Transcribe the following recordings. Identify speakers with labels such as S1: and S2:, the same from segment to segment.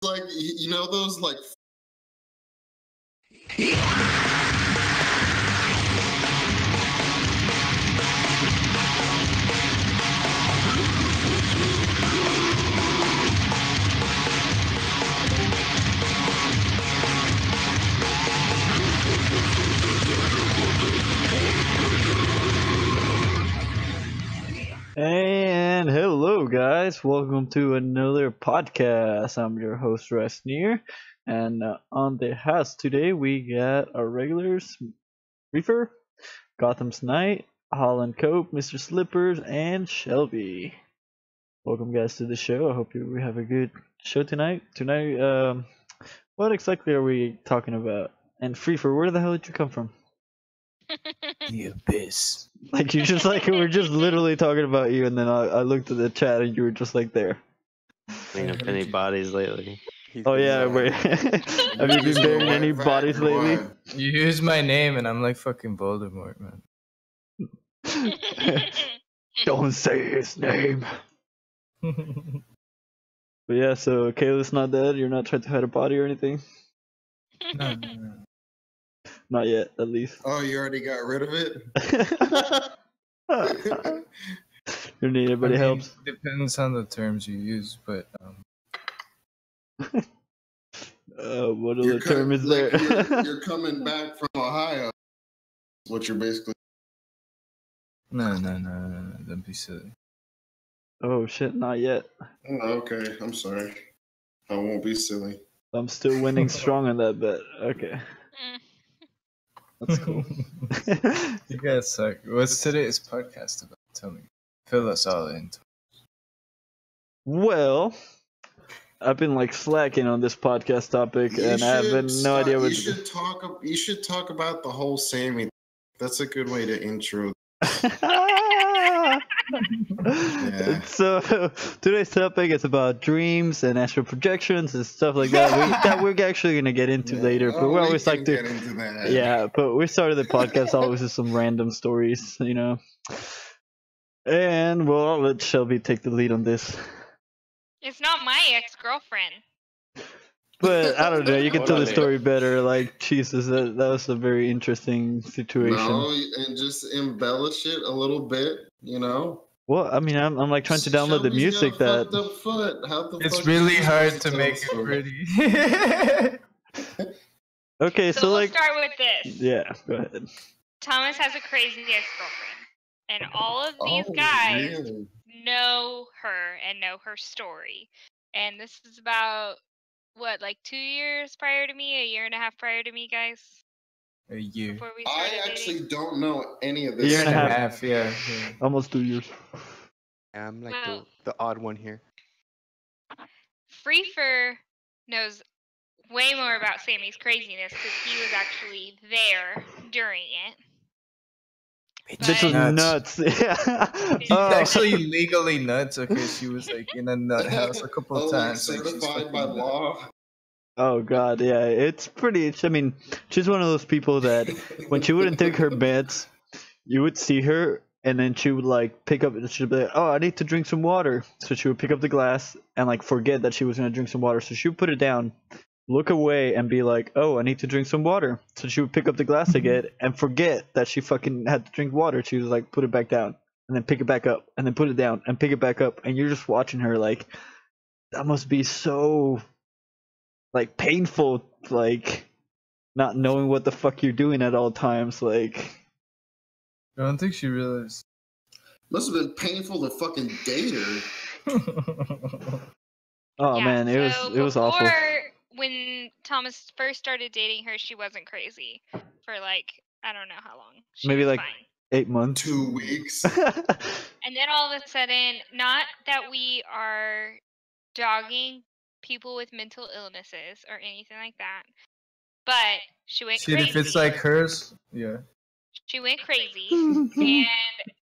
S1: like you know those like.
S2: And hello, guys. Welcome to another podcast. I'm your host, Resnier. And on the house today, we got our regulars, Reefer, Gotham's Knight, Holland Cope, Mr. Slippers, and Shelby. Welcome, guys, to the show. I hope we have a good show tonight. What exactly are we talking about? And Reefer, where the hell did you come from?
S3: The abyss.
S2: Like you just like we're just literally talking about you, and then I looked at the chat and you were just like there.
S4: Clean up any bodies lately.
S2: Oh yeah, wait. Have you been burying any bodies lately?
S3: You use my name and I'm like fucking Voldemort, man.
S2: Don't say his name. But yeah, so Kayla's not dead. You're not trying to hide a body or anything.
S3: No.
S2: Not yet, at least.
S1: Oh, you already got rid of it.
S2: You need anybody helps.
S3: Depends on the terms you use, but
S2: what other term is there?
S1: You're coming back from Ohio. What you're basically.
S3: No, don't be silly.
S2: Oh shit, not yet.
S1: Oh, okay, I'm sorry. I won't be silly.
S2: I'm still winning strong on that bet. Okay. That's cool.
S3: You guys suck. What's today's podcast about? Tell me. Fill us all in.
S2: Well, I've been like slacking on this podcast topic, and I have no idea what.
S1: You should talk about the whole Sammy. That's a good way to intro. Yeah.
S2: So today's topic is about dreams and astral projections and stuff like that. We're actually gonna get into later, but we always like to
S1: get into that.
S2: Yeah, but we started the podcast always with some random stories, you know. And well, I'll let Shelby take the lead on this.
S5: It's not my ex-girlfriend.
S2: But I don't know, you can tell the story better. Like, Jesus, that was a very interesting situation.
S1: No, and just embellish it a little bit, you know.
S2: Well, I mean, I'm like trying to download the music that.
S3: It's really hard to make it pretty.
S2: Okay, so
S5: we'll
S2: like.
S5: start with this.
S2: Yeah, go ahead.
S5: Thomas has a crazy ex-girlfriend, and all of these guys know her and know her story. And this is about what, like 2 years prior to me, a year and a half prior to me, guys.
S3: A year.
S5: Before we
S1: I
S5: started
S1: actually
S5: dating.
S1: don't know any of this.
S2: Year and a half.
S3: Yeah.
S2: Almost 2 years.
S4: Yeah, I'm like the odd one here.
S5: Freefer knows way more about Sammy's craziness because he was actually there during it.
S2: This was nuts. Yeah.
S3: She's actually legally nuts. Okay, she was like in a nut house a couple of times.
S1: Certified by law.
S2: Oh god, yeah, it's pretty. I mean, she's one of those people that when she wouldn't take her meds, you would see her, and then she would like pick up. She'd be like, "Oh, I need to drink some water." So she would pick up the glass and like forget that she was gonna drink some water. So she would put it down, look away, and be like, "Oh, I need to drink some water." So she would pick up the glass again and forget that she fucking had to drink water. She was like, put it back down, and then pick it back up, and then put it down, and pick it back up, and you're just watching her like, that must be so. Like painful, like not knowing what the fuck you're doing at all times. Like,
S3: I don't think she realized.
S1: Must have been painful to fucking date her.
S2: Oh
S5: Yeah,
S2: man, it was awful.
S5: When Thomas first started dating her, she wasn't crazy for like I don't know how long. She
S2: Maybe
S5: was
S2: like
S5: fine.
S2: 8 months.
S1: 2 weeks.
S5: And then all of a sudden, not that we are dogging people with mental illnesses or anything like that, but she went
S3: Shit,
S5: crazy.
S3: if it's like hers, yeah.
S5: She went crazy, and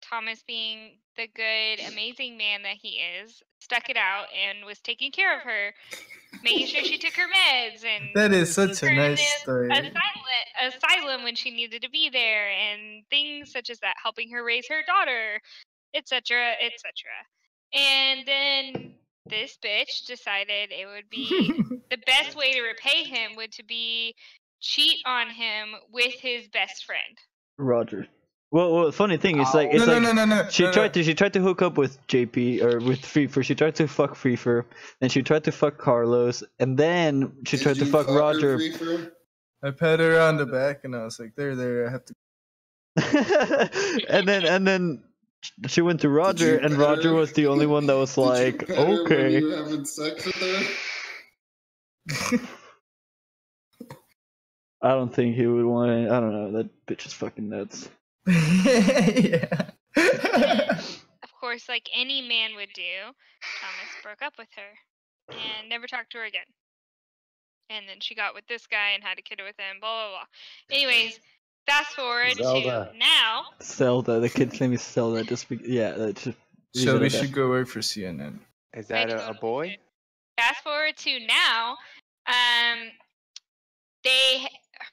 S5: Thomas, being the good, amazing man that he is, stuck it out and was taking care of her, making sure she took her meds, and
S3: That is such a nice story.
S5: asylum when she needed to be there, and things such as that, helping her raise her daughter, etc., etc. And then this bitch decided it would be the best way to repay him would to be cheat on him with his best friend.
S2: Roger. Well, the funny thing is like
S3: No,
S2: it's
S3: no,
S2: like
S3: no, no, no.
S2: she
S3: no,
S2: tried to hook up with JP or with Freefer. She tried to fuck Freefer, then she tried to fuck Carlos, and then she tried to
S1: you
S2: fuck
S1: her,
S2: Roger.
S1: Freefer?
S3: I pat her on the back and I was like, there, I have to.
S2: and then she went to Roger,
S1: you
S2: and
S1: pet
S2: Roger
S1: her?
S2: was the only one that was
S1: Did you
S2: like,
S1: pet her when
S2: okay.
S1: you were having sex with her?
S2: I don't think he would want to. I don't know. That bitch is fucking nuts.
S3: Yeah.
S5: Of course, like any man would do, Thomas broke up with her and never talked to her again. And then she got with this guy and had a kid with him, blah, blah, blah. Anyways, fast forward
S4: Zelda.
S5: to now.
S2: Zelda. The kid's name is Zelda. Yeah, that's just.
S3: Shelby should go work for CNN.
S4: Is that
S5: I
S4: a
S5: totally
S4: boy?
S5: should. Fast forward to now,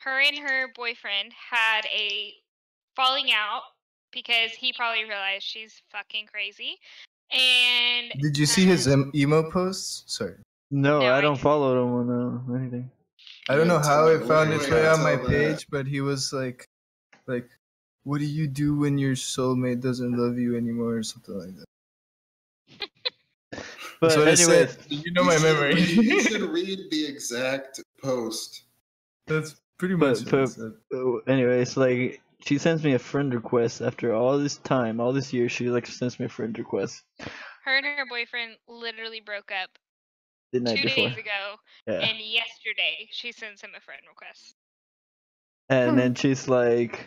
S5: her and her boyfriend had a falling out because he probably realized she's fucking crazy. And
S3: Did you see his emo posts? Sorry.
S2: No,
S5: No,
S2: I
S5: I
S2: don't
S5: didn't.
S2: follow him on anything.
S3: I don't know how it found
S1: Wait,
S3: its way on my
S1: tell that.
S3: page, but he was like, what do you do when your soulmate doesn't love you anymore or something like that?
S2: But
S3: That's what it
S2: anyways,
S3: said. You know my memory.
S1: You should read the exact post.
S3: That's pretty much what it said.
S2: anyways, like she sends me a friend request after all this time, all this year. She like sends me a friend request
S5: her and her boyfriend literally broke up
S2: the night
S5: 2
S2: before.
S5: days ago.
S2: Yeah,
S5: And yesterday, she sends him a friend request.
S2: and then she's like,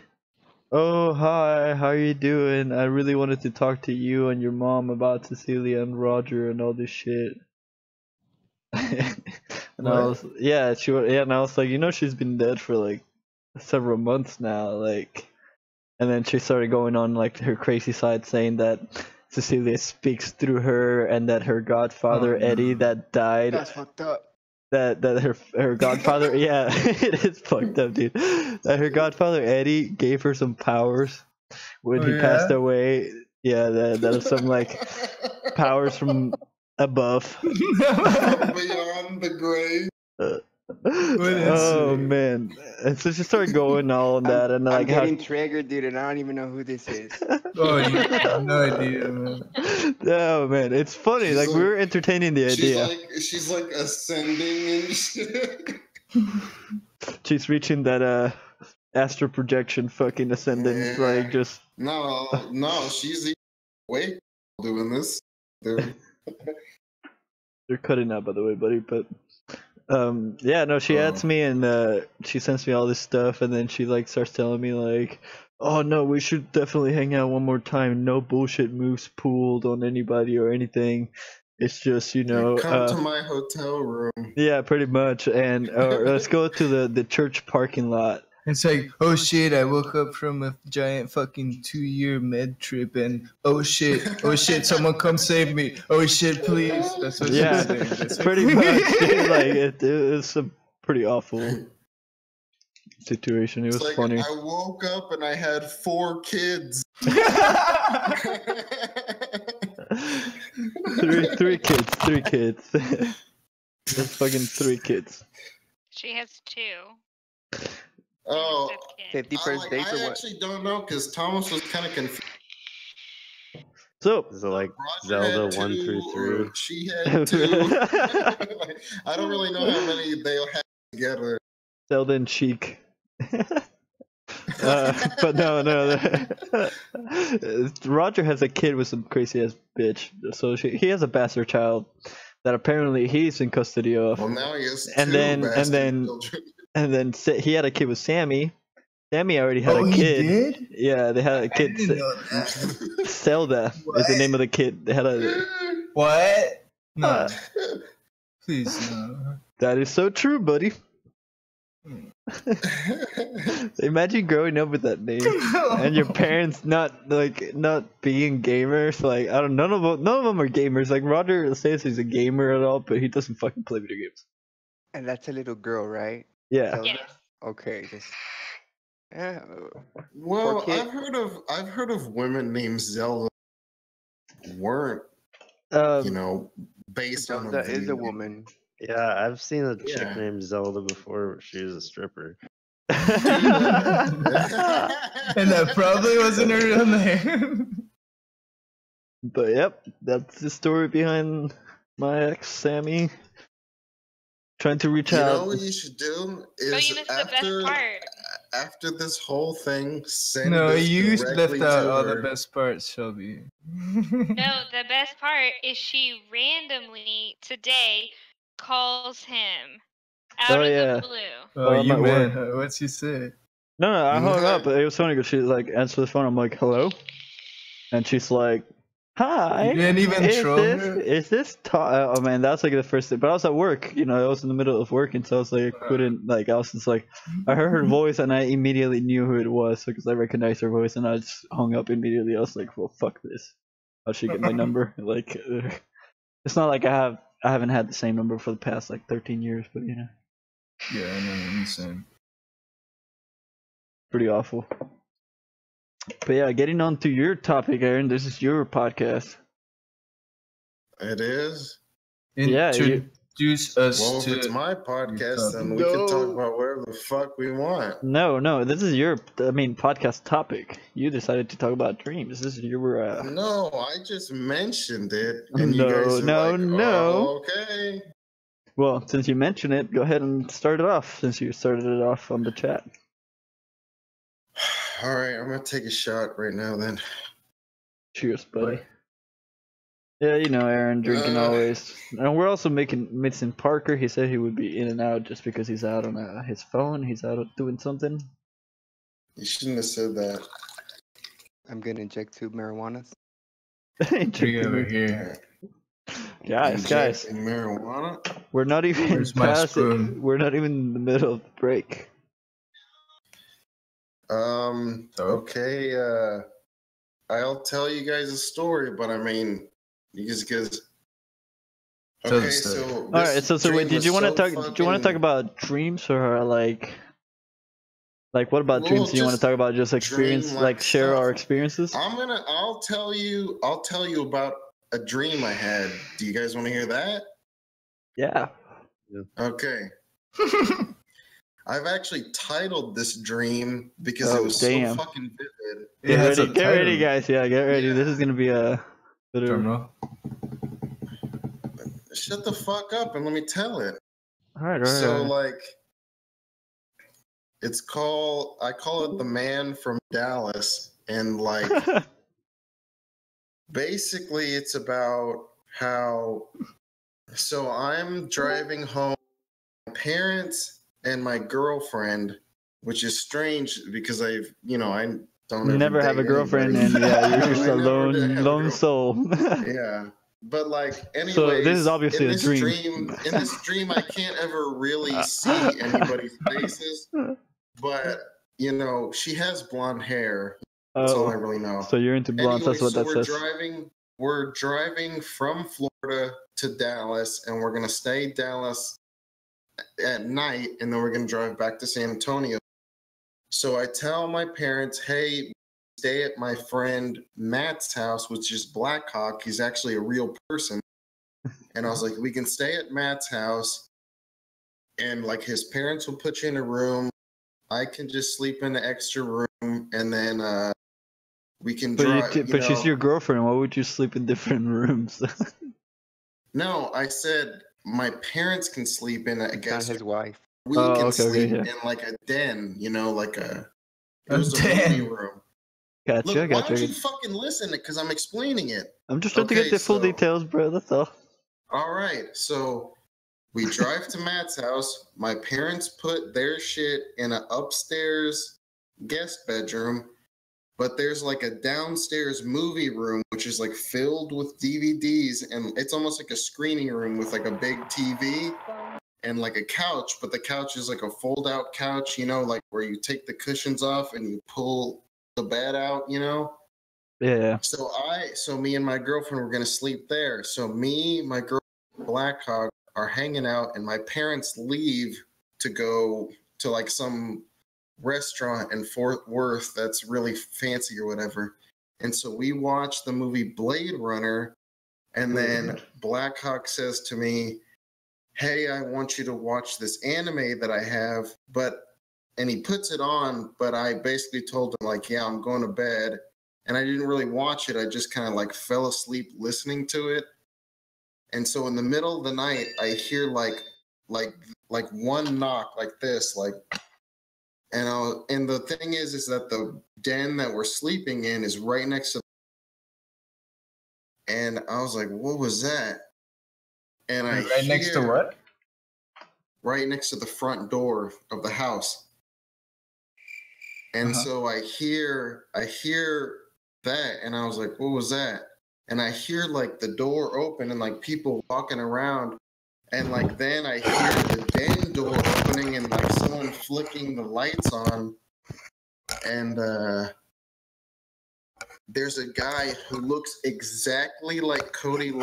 S2: "Oh hi, how are you doing? I really wanted to talk to you and your mom about Cecilia and Roger and all this shit." And I was and I was like, she's been dead for like several months now, like. And then she started going on like her crazy side, saying that Cecilia speaks through her, and that her godfather Eddie that died,
S4: That's fucked up.
S2: that her godfather, yeah, it is fucked up, dude. That her godfather Eddie gave her some powers when he passed away. Yeah, that is some like powers from above.
S1: Beyond the grave.
S2: Oh man! And so she started going all on that, and
S4: I'm
S2: like how.
S4: getting triggered, dude, and I don't even know who this is.
S3: Oh, you have no idea, man.
S2: Oh man, it's funny.
S1: She's
S2: Like we were entertaining the idea.
S1: She's like ascending and shit.
S2: She's reaching that astral projection fucking ascendant,
S1: Yeah.
S2: like just.
S1: No, she's way doing this. Dude.
S2: You're cutting out, by the way, buddy. But yeah, no, she adds me and she sends me all this stuff, and then she like starts telling me like, "Oh no, we should definitely hang out one more time. No bullshit moves pooled on anybody or anything. It's just
S1: Come to my hotel room."
S2: Yeah, pretty much. And let's go to the church parking lot.
S3: It's like, oh shit, I woke up from a giant fucking 2-year med trip, and oh shit, someone come save me. Oh shit, please. That's what
S2: Yeah,
S3: she's saying.
S2: pretty much. Dude, like it was a pretty awful situation. It was
S1: It's like,
S2: funny.
S1: I woke up and I had 4 kids.
S2: three kids. There's fucking 3 kids.
S5: She has 2.
S1: Oh,
S4: 51st date or
S1: I
S4: what?
S1: actually don't know because Thomas was kind of confused.
S2: So
S4: Is it like
S1: Roger
S4: Zelda
S1: had
S4: 1
S1: 2,
S4: through 3?
S1: or she had 2. I don't really know how many they'll have together.
S2: Zelda and Cheek. But no. Roger has a kid with some crazy ass bitch. So he has a bastard child that apparently he's in custody of.
S1: Well, now he has 2
S2: And then-
S1: bastard children.
S2: And then he had a kid with Sammy. Sammy already had a
S3: he
S2: kid.
S3: did?
S2: Yeah, they had a
S3: I
S2: kid.
S3: didn't know that.
S2: Zelda is the name of the kid. They had a.
S3: What? No. Please, no.
S2: That is so true, buddy. Imagine growing up with that name and your parents not being gamers. Like I don't. None of them are gamers. Like Roger says he's a gamer at all, but he doesn't fucking play video games.
S4: And that's a little girl, right?
S2: Yeah.
S4: Zelda?
S5: Yes.
S4: Okay, just yeah.
S1: Well,
S4: Poor kid.
S1: I've heard of women named Zelda weren't
S2: Um,
S1: based on a
S4: Zelda is
S1: video
S4: a
S1: game.
S4: woman.
S6: Yeah, I've seen a chick
S1: Yeah.
S6: named Zelda before. She was a stripper.
S3: And that probably wasn't her real name.
S2: But yep, that's the story behind my ex Sammy trying to reach
S1: You know
S2: out.
S1: what you should do
S5: Oh, you
S1: is
S5: missed the best part.
S1: after this whole thing, send
S3: No,
S1: this
S3: you
S1: directly
S3: left out
S1: to
S3: all
S1: her.
S3: the best parts, Shelby.
S5: No, the best part is she randomly today calls him out
S2: Oh,
S5: of
S2: yeah.
S5: the blue.
S3: Oh,
S2: Well, I'm
S3: you
S2: at
S3: man,
S2: work.
S3: what'd she say?
S2: No, I hung up. It was funny because she like answered the phone. I'm like, "Hello," and she's like, "Hi."
S3: You didn't even
S2: Is
S3: troll
S2: this
S3: her?
S2: is this? Oh man, that's like the first thing. But I was at work. You know, I was in the middle of working, so I was like, I couldn't like. I was just like, I heard her voice and I immediately knew who it was because I recognized her voice and I just hung up immediately. I was like, well, fuck this. How'd she get my number? Like, it's not like I haven't had the same number for the past like 13 years, but you know,
S3: Yeah, I know what you're saying.
S2: pretty awful. But yeah, getting on to your topic, Aaron. This is your podcast.
S1: It is.
S2: Yeah,
S3: Introduce us
S1: Well, if
S3: to.
S1: it's my podcast, then we can talk about whatever the fuck we want.
S2: No, this is your, podcast topic. You decided to talk about dreams. This is your,
S1: No, I just mentioned it, and you
S2: No,
S1: guys are
S2: no,
S1: like,
S2: no.
S1: "Oh, okay."
S2: well, since you mentioned it, go ahead and start it off, since you started it off on the chat.
S1: All right, I'm gonna take a shot right now. Then
S2: Cheers, buddy. Yeah, you know, Aaron drinking always. And we're also missing Parker. He said he would be in and out just because he's out on his phone. He's out doing something.
S1: you shouldn't have said that.
S4: I'm gonna inject 2 marijuanas.
S3: Drink over here.
S2: Guys,
S1: Injecting marijuana.
S2: we're not even
S3: Where's my
S2: past it.
S3: spoon?
S2: We're not even in the middle of the break.
S1: Okay. I'll tell you guys a story, but I mean, because.
S3: Tell the
S1: Okay,
S3: story.
S1: so.
S2: All right, so wait,
S1: dream
S2: did you
S1: was
S2: want to
S1: so
S2: talk? Do you want to talk
S1: fucking-
S2: about dreams or like what about
S1: Well,
S2: dreams? Do you want to
S1: just
S2: talk about just experience,
S1: dream-like
S2: like share our
S1: stuff.
S2: experiences?
S1: I'll tell you about a dream I had. Do you guys want to hear that?
S2: Yeah.
S1: Okay. I've actually titled this dream because
S2: Oh,
S1: it was
S2: damn.
S1: so fucking vivid.
S3: It has a
S2: Get ready,
S3: title.
S2: guys. Yeah, get ready.
S1: Yeah.
S2: This is gonna be a bit of.
S3: Drum roll.
S1: Shut the fuck up and let me tell it.
S2: All right.
S1: So like I call it The Man from Dallas, and like basically it's about how so I'm driving home, my parents and my girlfriend, which is strange because I don't
S2: Never have a
S1: date
S2: girlfriend,
S1: anybody.
S2: and yeah, you're
S1: I
S2: just a
S1: never did have a
S2: lone
S1: girlfriend.
S2: soul.
S1: Yeah. But like anyways,
S2: So this is obviously
S1: in
S2: a
S1: this
S2: dream.
S1: In this dream I can't ever really see anybody's faces. But she has blonde hair. That's all I
S2: Oh,
S1: really know.
S2: so you're into blondes?
S1: Anyway,
S2: That's what
S1: so
S2: that says.
S1: we're driving from Florida to Dallas, and we're gonna stay in Dallas at night, and then we're gonna drive back to San Antonio. So I tell my parents, hey, stay at my friend Matt's house, which is Blackhawk. He's actually a real person. And I was like, we can stay at Matt's house, and like his parents will put you in a room. I can just sleep in the extra room, and then we can drive.
S2: But she's your girlfriend. Why would you sleep in different rooms?
S1: No, I said my parents can sleep in a
S4: Not
S1: guest.
S4: his wife.
S1: We
S2: Oh,
S1: can
S2: okay,
S1: sleep
S2: yeah.
S1: in like a den, like it
S3: A
S1: was a
S3: den.
S1: movie room.
S2: Gotcha,
S1: Look, why don't you
S2: gotcha.
S1: fucking listen? Because I'm explaining it.
S2: I'm just trying to
S1: Okay,
S2: get the full
S1: so-
S2: details, bro. That's all.
S1: All right, so we drive to Matt's house. My parents put their shit in an upstairs guest bedroom, but there's like a downstairs movie room, which is like filled with DVDs, and it's almost like a screening room with like a big TV and like a couch, but the couch is like a fold-out couch, like where you take the cushions off and you pull the bed out,
S2: Yeah.
S1: So me and my girlfriend were gonna sleep there. So me, my girl, Blackhawk are hanging out, and my parents leave to go to like some restaurant in Fort Worth that's really fancy or whatever. And so we watched the movie Blade Runner, And then Blackhawk says to me, hey, I want you to watch this anime that I have, and he puts it on, but I basically told him like, yeah, I'm going to bed. And I didn't really watch it. I just kind of like fell asleep listening to it. And so in the middle of the night, I hear like one knock like this, like, and the thing is that the den that we're sleeping in is right next to, and I was like, what was that? And I
S3: Right next to what?
S1: Right next to the front door of the house. And so I hear that, and I was like, what was that? And I hear like the door open and like people walking around, and like then I hear the den door opening and like someone flicking the lights on, and there's a guy who looks exactly like Cody,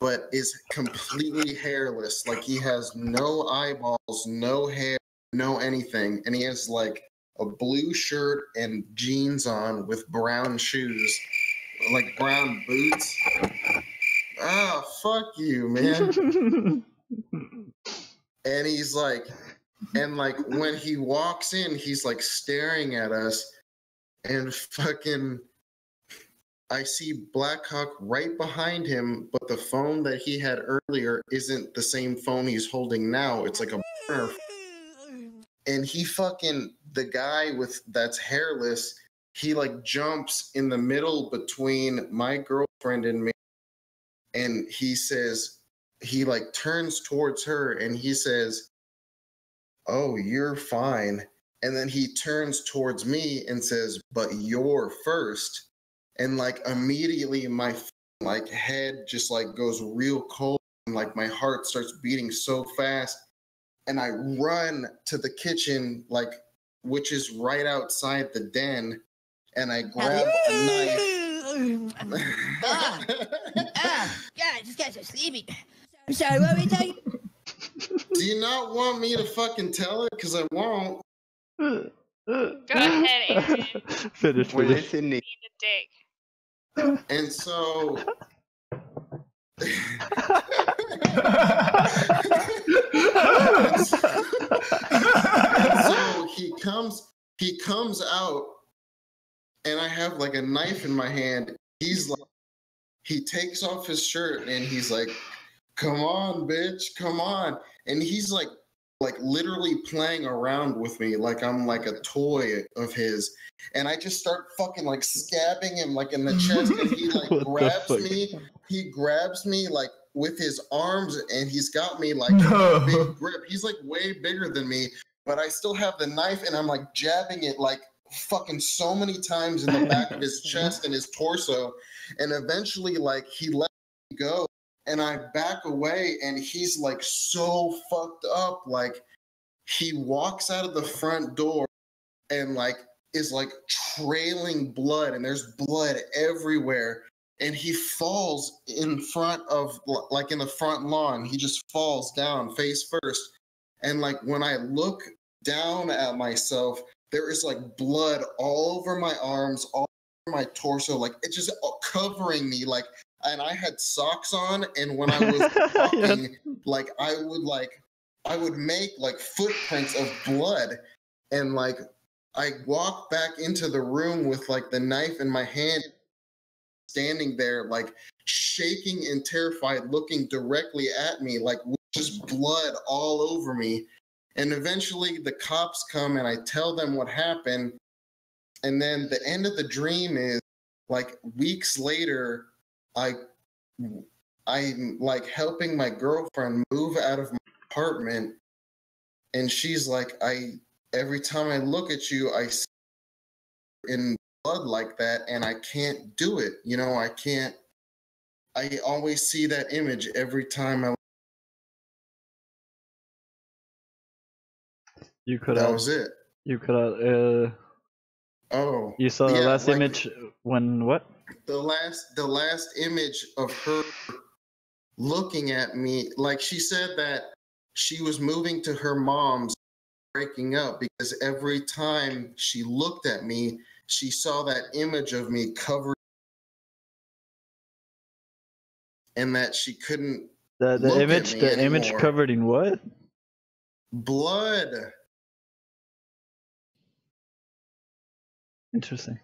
S1: but is completely hairless. Like he has no eyeballs, no hair, no anything. And he has like a blue shirt and jeans on with brown shoes, like brown boots. Ah, fuck you, man. And he's like, and like when he walks in, he's like staring at us, and fucking I see Blackhawk right behind him, but the phone that he had earlier isn't the same phone he's holding now. It's like a burner. And he fucking, the guy that's hairless, he like jumps in the middle between my girlfriend and me. And he says, he like turns towards her and he says, oh, you're fine. And then he turns towards me and says, but you're first. And like immediately my like head just like goes real cold and like my heart starts beating so fast. And I run to the kitchen, like, which is right outside the den, and I grab a knife.
S7: God, this guy's so sleepy. I'm sorry, what were we talking?
S1: Do you not want me to fucking tell it? Because I won't.
S5: Go ahead, Adrian.
S2: Finish.
S4: We're listening.
S5: Being a dick.
S1: And so he comes out, and I have like a knife in my hand. He's like, he takes off his shirt and he's like, come on, bitch, come on. And he's like literally playing around with me like I'm like a toy of his. And I just start fucking like stabbing him like in the chest, and he like grabs me like with his arms, and he's got me like a big grip. He's like way bigger than me, but I still have the knife, and I'm like jabbing it like fucking so many times in the back of his chest and his torso. And eventually like he let me go, and I back away, and he's like so fucked up. Like he walks out of the front door and like is like trailing blood, and there's blood everywhere. And he falls in front of, like in the front lawn. He just falls down face first. And like when I look down at myself, there is like blood all over my arms, all over my torso. Like it's just covering me. Like, and I had socks on, and when I was walking, like I would make like footprints of blood. And like I walk back into the room with like the knife in my hand, standing there like shaking and terrified, looking directly at me, like with just blood all over me. And eventually the cops come, and I tell them what happened. And then the end of the dream is like weeks later, I'm like helping my girlfriend move out of my apartment, and she's like, every time I look at you, I see in blood like that, and I can't do it. You know, I can't. I always see that image every time I.
S2: You could.
S1: That was it.
S2: You could.
S1: Oh.
S2: You saw the last image when what?
S1: The last image of her looking at me, like she said that she was moving to her mom's, breaking up, because every time she looked at me, she saw that image of me covered and that she couldn't
S2: The
S1: look
S2: image
S1: at me
S2: image
S1: anymore.
S2: covered in what?
S1: Blood.
S2: Interesting.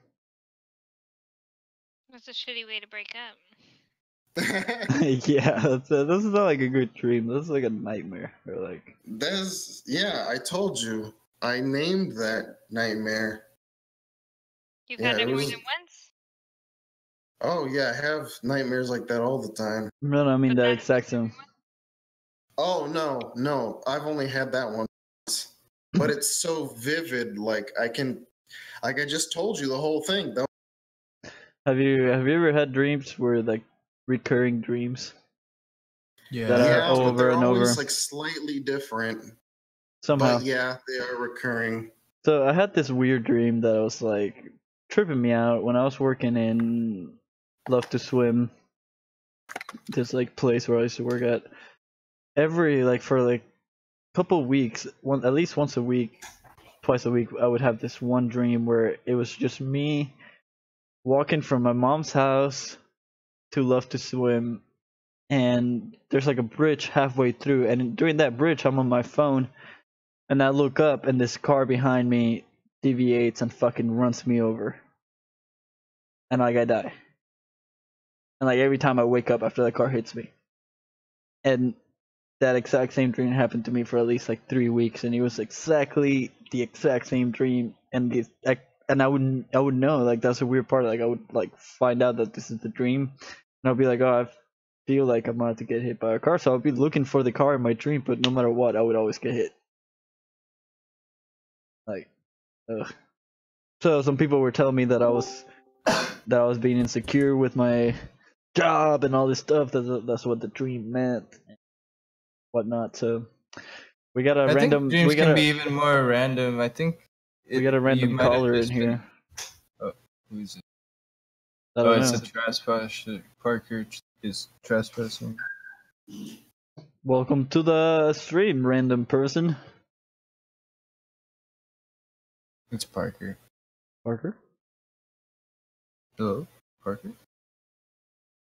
S5: That's a shitty way to break up.
S2: Yeah, this is not like a good dream. This is like a nightmare. Or like.
S1: Yeah, I told you. I named that nightmare.
S5: You've
S1: Yeah,
S5: had
S1: it
S5: it more
S1: was.
S5: than once?
S1: Oh yeah, I have nightmares like that all the time.
S2: No, I mean
S5: But
S2: that
S5: that's
S2: exact same.
S1: Oh no, I've only had that one once. But it's so vivid, like I just told you the whole thing. Though.
S2: Have you ever had dreams where like recurring dreams
S3: Yeah.
S2: that are
S1: Yeah, but
S2: over
S1: they're
S2: and over
S1: always like slightly different.
S2: somehow?
S1: But yeah, they are recurring.
S2: So I had this weird dream that was like tripping me out when I was working in Love to Swim, this like place where I used to work at. Every like for like couple weeks, at least once a week, twice a week, I would have this one dream where it was just me walking from my mom's house to Love to Swim, and there's like a bridge halfway through, and during that bridge I'm on my phone, and I look up and this car behind me deviates and fucking runs me over, and like I die, and like every time I wake up after that car hits me, and that exact same dream happened to me for at least like 3 weeks, and it was exactly the exact same dream, and I would know, like that's a weird part, like I would like find out that this is the dream, and I'll be like, oh, I feel like I'm about to get hit by a car, so I'll be looking for the car in my dream, but no matter what, I would always get hit. Like, ugh. So some people were telling me that I was being insecure with my job and all this stuff. That's what the dream meant, and whatnot. So we got a
S3: I
S2: random.
S3: think dreams
S2: We got
S3: can be
S2: a
S3: even more random. I think
S2: we got a
S3: you
S2: random
S3: might have
S2: caller in
S3: just been-
S2: here.
S3: Oh, who's it?
S2: I
S3: Oh,
S2: don't
S3: it's
S2: know.
S3: a trespasser. Parker is trespassing.
S2: Welcome to the stream, random person.
S3: It's Parker.
S2: Parker.
S3: Hello, Parker.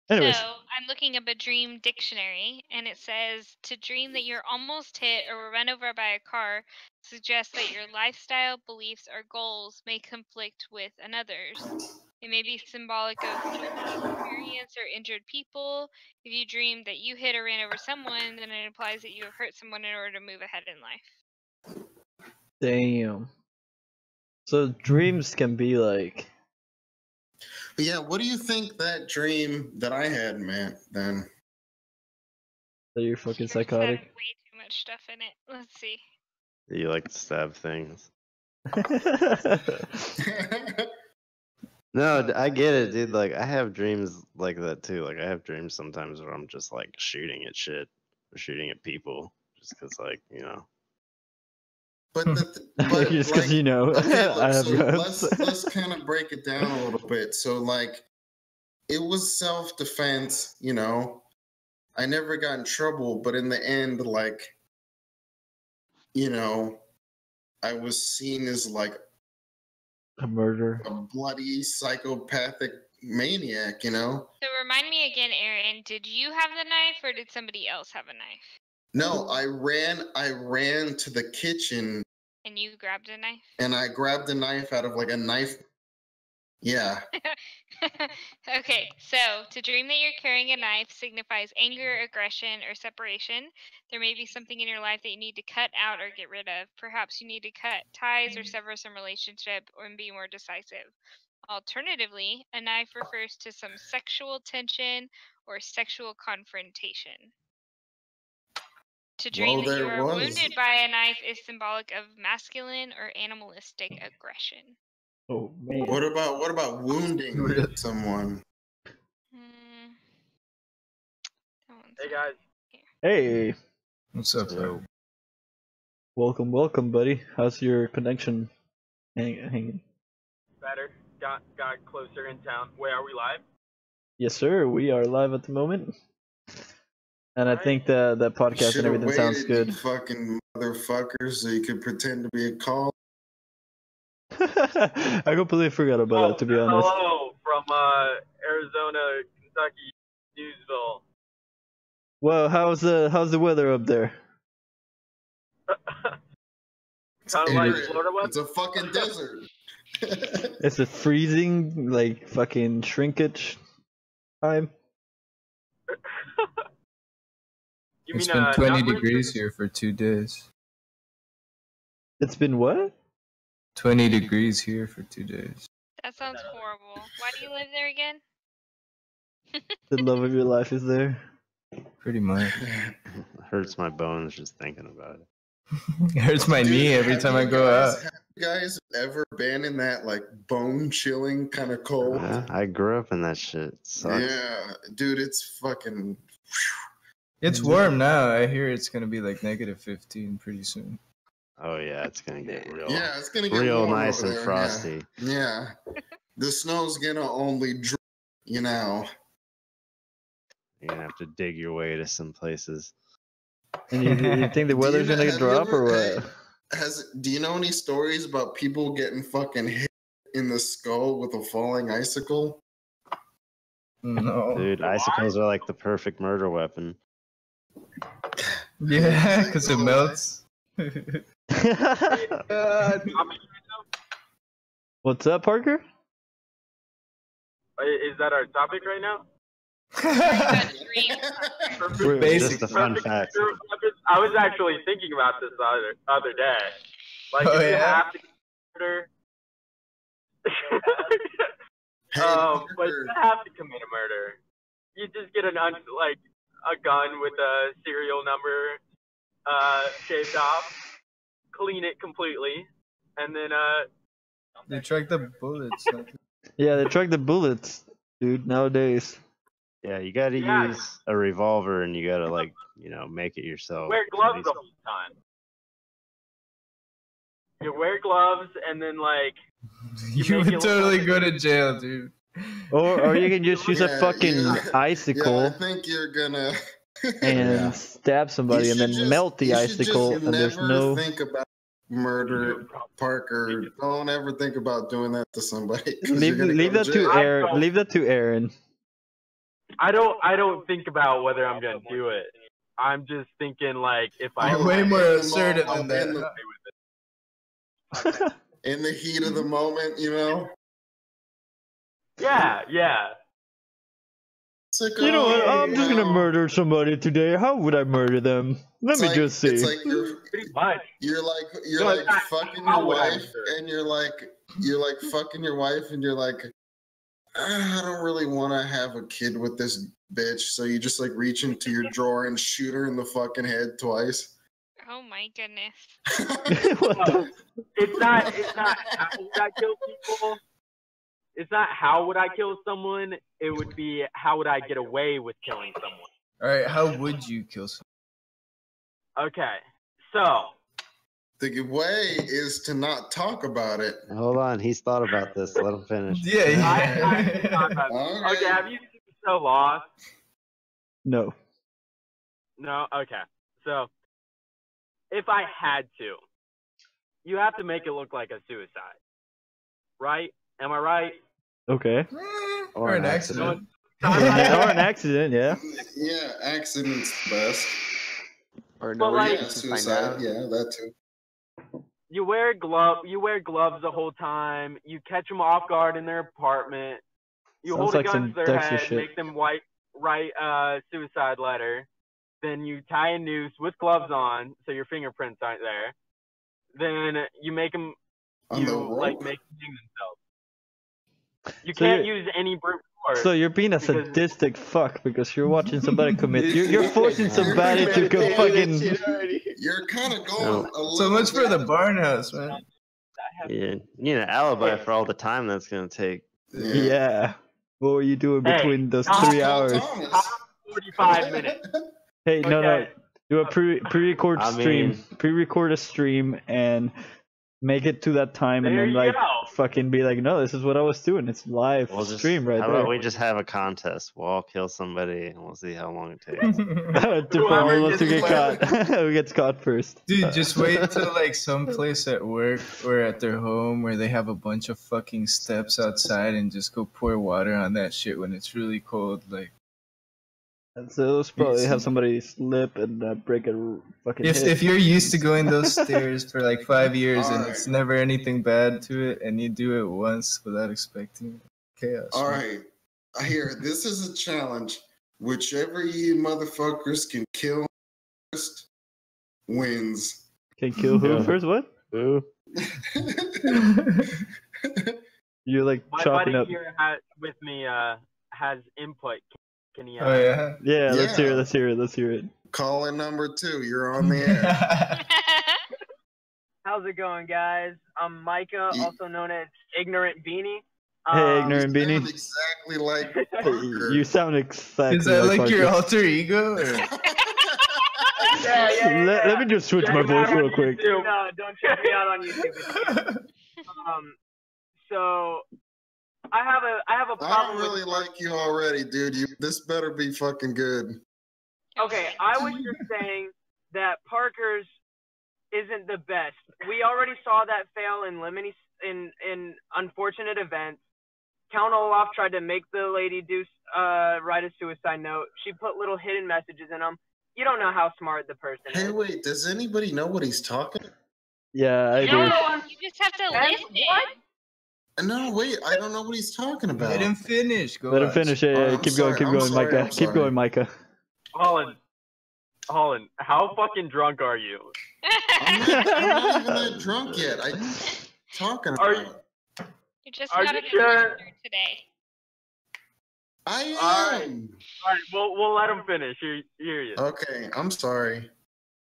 S2: Anyways,
S5: So I'm looking up a dream dictionary, and it says to dream that you're almost hit or were run over by a car suggests that your lifestyle, beliefs, or goals may conflict with another's. It may be symbolic of journey, experience, or injured people. If you dream that you hit or ran over someone, then it implies that you have hurt someone in order to move ahead in life.
S2: damn. So dreams can be like.
S1: But yeah, what do you think that dream that I had meant then?
S2: That you're fucking
S5: Yours had
S2: psychotic.
S5: way too much stuff in it. Let's see.
S6: You like to stab things. No, I get it, dude. Like, I have dreams like that too. Like, I have dreams sometimes where I'm just like shooting at shit or shooting at people just because, like, you know.
S1: But but
S2: Just because
S1: like,
S2: you know,
S1: okay, look,
S2: I have
S1: so
S2: guns.
S1: let's kind of break it down a little bit. So like, it was self-defense, you know. I never got in trouble, but in the end, like, you know, I was seen as like
S2: A murder.
S1: a bloody psychopathic maniac, you know.
S5: So remind me again, Aaron, did you have the knife or did somebody else have a knife?
S1: No, I ran to the kitchen
S5: And you grabbed a knife?
S1: and I grabbed a knife out of like a knife. Yeah.
S5: Okay, so to dream that you're carrying a knife signifies anger, aggression, or separation. There may be something in your life that you need to cut out or get rid of. Perhaps you need to cut ties or sever some relationship or be more decisive. Alternatively, a knife refers to some sexual tension or sexual confrontation. To dream
S1: Well,
S5: that you
S1: there
S5: are
S1: was.
S5: wounded by a knife is symbolic of masculine or animalistic aggression.
S2: Oh man.
S1: What about wounding
S3: Really?
S1: someone?
S5: Hmm. That one's
S8: Hey
S5: not
S8: guys,
S5: here.
S2: Hey,
S3: What's up,
S6: So,
S3: bro?
S2: welcome, buddy. How's your connection hanging?
S8: better. Got closer in town. Wait, are we live?
S2: Yes, sir. We are live at the moment, and I
S8: Alright.
S2: think that podcast and
S1: Should have
S2: everything sounds
S1: waited,
S2: good.
S1: you fucking motherfuckers, so you could pretend to be a call.
S2: I completely forgot about that, to be honest.
S8: Hello from Arizona, Kentucky, Newsville.
S2: Well, how's the weather up there?
S8: Kind of like Florida weather.
S1: It's a fucking desert.
S2: Is it freezing, like fucking shrinkage time?
S8: You
S3: It's
S8: mean
S3: been 20
S8: numbers?
S3: degrees here for 2 days.
S2: It's been what?
S3: 20 degrees here for 2 days.
S5: That sounds horrible. Why do you live there again?
S2: The love of your life is there.
S3: Pretty much.
S6: Hurts my bones just thinking about it.
S3: It hurts my knee every
S1: have
S3: time I
S1: you
S3: go
S1: guys-
S3: out.
S1: Have you guys ever been in that like bone chilling kind of cold?
S6: I grew up in that shit. It sucks.
S1: Yeah, dude, it's fucking.
S3: It's warm now. I hear it's gonna be like -15 pretty soon.
S6: Oh yeah, it's gonna get real,
S1: Yeah, it's gonna get
S6: real
S1: warm
S6: nice
S1: over
S6: and
S1: there,
S6: frosty.
S1: Yeah, the snow's gonna only drip, you know.
S6: You're gonna have to dig your way to some places.
S2: And you think the weather's
S1: have
S2: gonna
S1: you
S2: drop or
S1: ever-
S2: what?
S1: Do you know any stories about people getting fucking hit in the skull with a falling icicle?
S3: No.
S6: Dude, icicles are like the perfect murder weapon.
S3: Yeah, because it melts.
S2: What's up, Parker?
S8: Is that our topic right now?
S2: We're-
S6: Just a fun fact.
S8: I was actually thinking about this the other day. Like,
S3: Oh,
S8: if you
S3: yeah?
S8: have to murder,
S1: Hey,
S8: but you have to commit a murder. You just get a gun with a serial number shaved off, clean it completely, and then
S3: They track the bullets.
S2: Yeah, they track the bullets, dude. Nowadays.
S6: Yeah, you gotta
S8: Yeah.
S6: use a revolver and you gotta make it yourself.
S8: wear gloves the whole time. You wear gloves and then
S3: You would totally go to jail, dude.
S2: Or you can just use a
S1: Yeah,
S2: fucking
S1: yeah.
S2: icicle
S1: Yeah, I think you're gonna.
S2: and stab somebody
S1: You
S2: and
S1: should
S2: then
S1: just-
S2: melt the
S1: you should
S2: icicle,
S1: just
S2: and there's
S1: never
S2: no.
S1: think about murder, Parker. Don't ever think about doing that to somebody. 'cause you're
S2: Leave,
S1: gonna
S2: leave
S1: go
S2: that
S1: to
S2: to
S1: jail.
S2: Aaron. Leave that to Aaron.
S8: I don't think about whether I'm gonna do it. I'm just thinking if I
S3: You're way more
S1: in the
S3: assertive
S1: moment,
S3: than
S1: in
S3: that.
S1: In the heat of the moment, you know.
S8: yeah.
S1: It's like,
S2: You know what?
S1: oh,
S2: I'm just gonna
S1: well.
S2: murder somebody today. How would I murder them? Let
S1: It's
S2: me
S1: like-
S2: just see.
S1: It's like
S8: Pretty much.
S1: you're
S8: No,
S1: like
S8: it's not-
S1: fucking
S8: how
S1: your
S8: would I
S1: wife,
S8: murder?
S1: and you're like fucking your wife, and you're like, I don't really want to have a kid with this bitch. So you just reach into your drawer and shoot her in the fucking head twice.
S5: Oh my goodness.
S2: What the?
S8: It's not how would I kill people. It's not how would I kill someone. It would be how would I get away with killing someone.
S3: All right, how would you kill someone?
S8: Okay, so
S1: The way is to not talk about it.
S6: Hold on, he's thought about this. Let him finish.
S8: I
S1: Okay.
S8: okay. Have you seen So Lost?
S2: No.
S8: No? Okay. So, if I had to, you have to make it look like a suicide. Right? Am I right?
S2: Okay.
S3: Or an accident.
S2: Yeah, or an accident. Yeah.
S1: Yeah, accident's the best.
S4: Or
S8: But,
S4: no,
S8: like-
S1: Yeah,
S4: you can find
S1: suicide.
S4: out.
S1: Yeah, that too.
S8: You wear gloves the whole time. You catch them off guard in their apartment. You
S2: Sounds
S8: hold a
S2: like
S8: gun
S2: some
S8: to their
S2: Dexter
S8: head,
S2: shit.
S8: make them write a suicide letter. Then you tie a noose with gloves on, so your fingerprints aren't there. Then you make them
S1: On the rope?
S8: make them hang themselves. You
S2: So
S8: can't
S2: you're-
S8: use any brute force.
S2: So you're being a
S8: Because-
S2: sadistic fuck because you're watching somebody commit. You're forcing somebody to go fucking.
S1: You're kind of going a little
S3: So much for the
S1: bit-
S3: barn house, man.
S6: Yeah, you need an alibi for all the time that's gonna take.
S2: Yeah. What were you doing
S8: Hey,
S2: between those
S8: Tom-
S2: 3 hours?
S1: Thomas.
S8: 45 minutes.
S2: Hey, no.
S8: Okay.
S2: Do a pre-record
S6: I
S2: stream.
S6: mean-
S2: Pre-record a stream and make it to that time, and
S8: There
S2: then
S8: you go.
S2: fucking be like, no, this is what I was doing. It's live
S6: We'll just
S2: stream right
S6: How
S2: there.
S6: about we just have a contest? We'll all kill somebody and we'll see how long it takes.
S2: For all of us to get caught. Who gets caught first?
S3: Dude, just wait till some place at work or at their home where they have a bunch of fucking steps outside and just go pour water on that shit when it's really cold.
S2: So they'll probably have somebody slip and break a fucking hip.
S3: If you're used to going those stairs for like 5 years and
S1: Alright.
S3: it's never anything bad to it, and you do it once without expecting chaos.
S1: All
S3: man.
S1: right, here. This is a challenge. Whichever you motherfuckers can kill first wins.
S2: Can kill who
S6: Yeah.
S2: first? What?
S6: Ooh.
S2: You're like
S8: My
S2: chopping
S8: buddy
S2: up.
S8: here with me has input. Can he?
S3: Oh yeah.
S2: Yeah, let's hear it.
S1: Yeah.
S2: Let's hear it. Let's hear it.
S1: Caller number 2, you're on the air.
S8: How's it going, guys? I'm Micah,
S1: Ye-
S8: also known as Ignorant Beanie.
S2: Hey,
S8: Um,
S2: ignorant
S1: You
S2: beanie.
S1: sound exactly like Parker.
S2: You sound exactly
S3: Is that like
S2: Parker.
S3: your alter ego? Or?
S8: Yeah.
S2: Let me just switch
S8: Check
S2: my
S8: it
S2: voice
S8: out on
S2: real quick.
S8: YouTube. No, don't check me out on YouTube. So I have a
S1: I
S8: problem
S1: don't really
S8: with.
S1: like you already, dude. This better be fucking good.
S8: Okay, I was just saying that Parker's isn't the best. We already saw that fail in in unfortunate events. Count Olaf tried to make the lady write a suicide note. She put little hidden messages in them. You don't know how smart the person
S1: Hey,
S8: is.
S1: wait, does anybody know what he's talking?
S2: Yeah, I do.
S5: No, you just have to listen.
S1: No, wait, I don't know what he's talking about.
S3: Let him finish. Go
S2: Let him
S3: on.
S2: finish. Yeah,
S1: I'm
S2: keep
S1: sorry,
S2: going. Keep
S1: I'm
S2: going,
S1: sorry,
S2: Micah.
S1: I'm
S2: Keep
S1: sorry.
S2: going, Micah.
S8: Holland, how fucking drunk are you?
S1: I'm not even that drunk yet. Talking
S8: Are
S1: about
S8: you-
S1: it.
S5: You're just
S8: Are
S5: not
S8: you
S5: a good
S8: sure?
S5: listener today.
S1: I am.
S8: All right, we'll let him finish. Here he is.
S1: Okay, I'm sorry.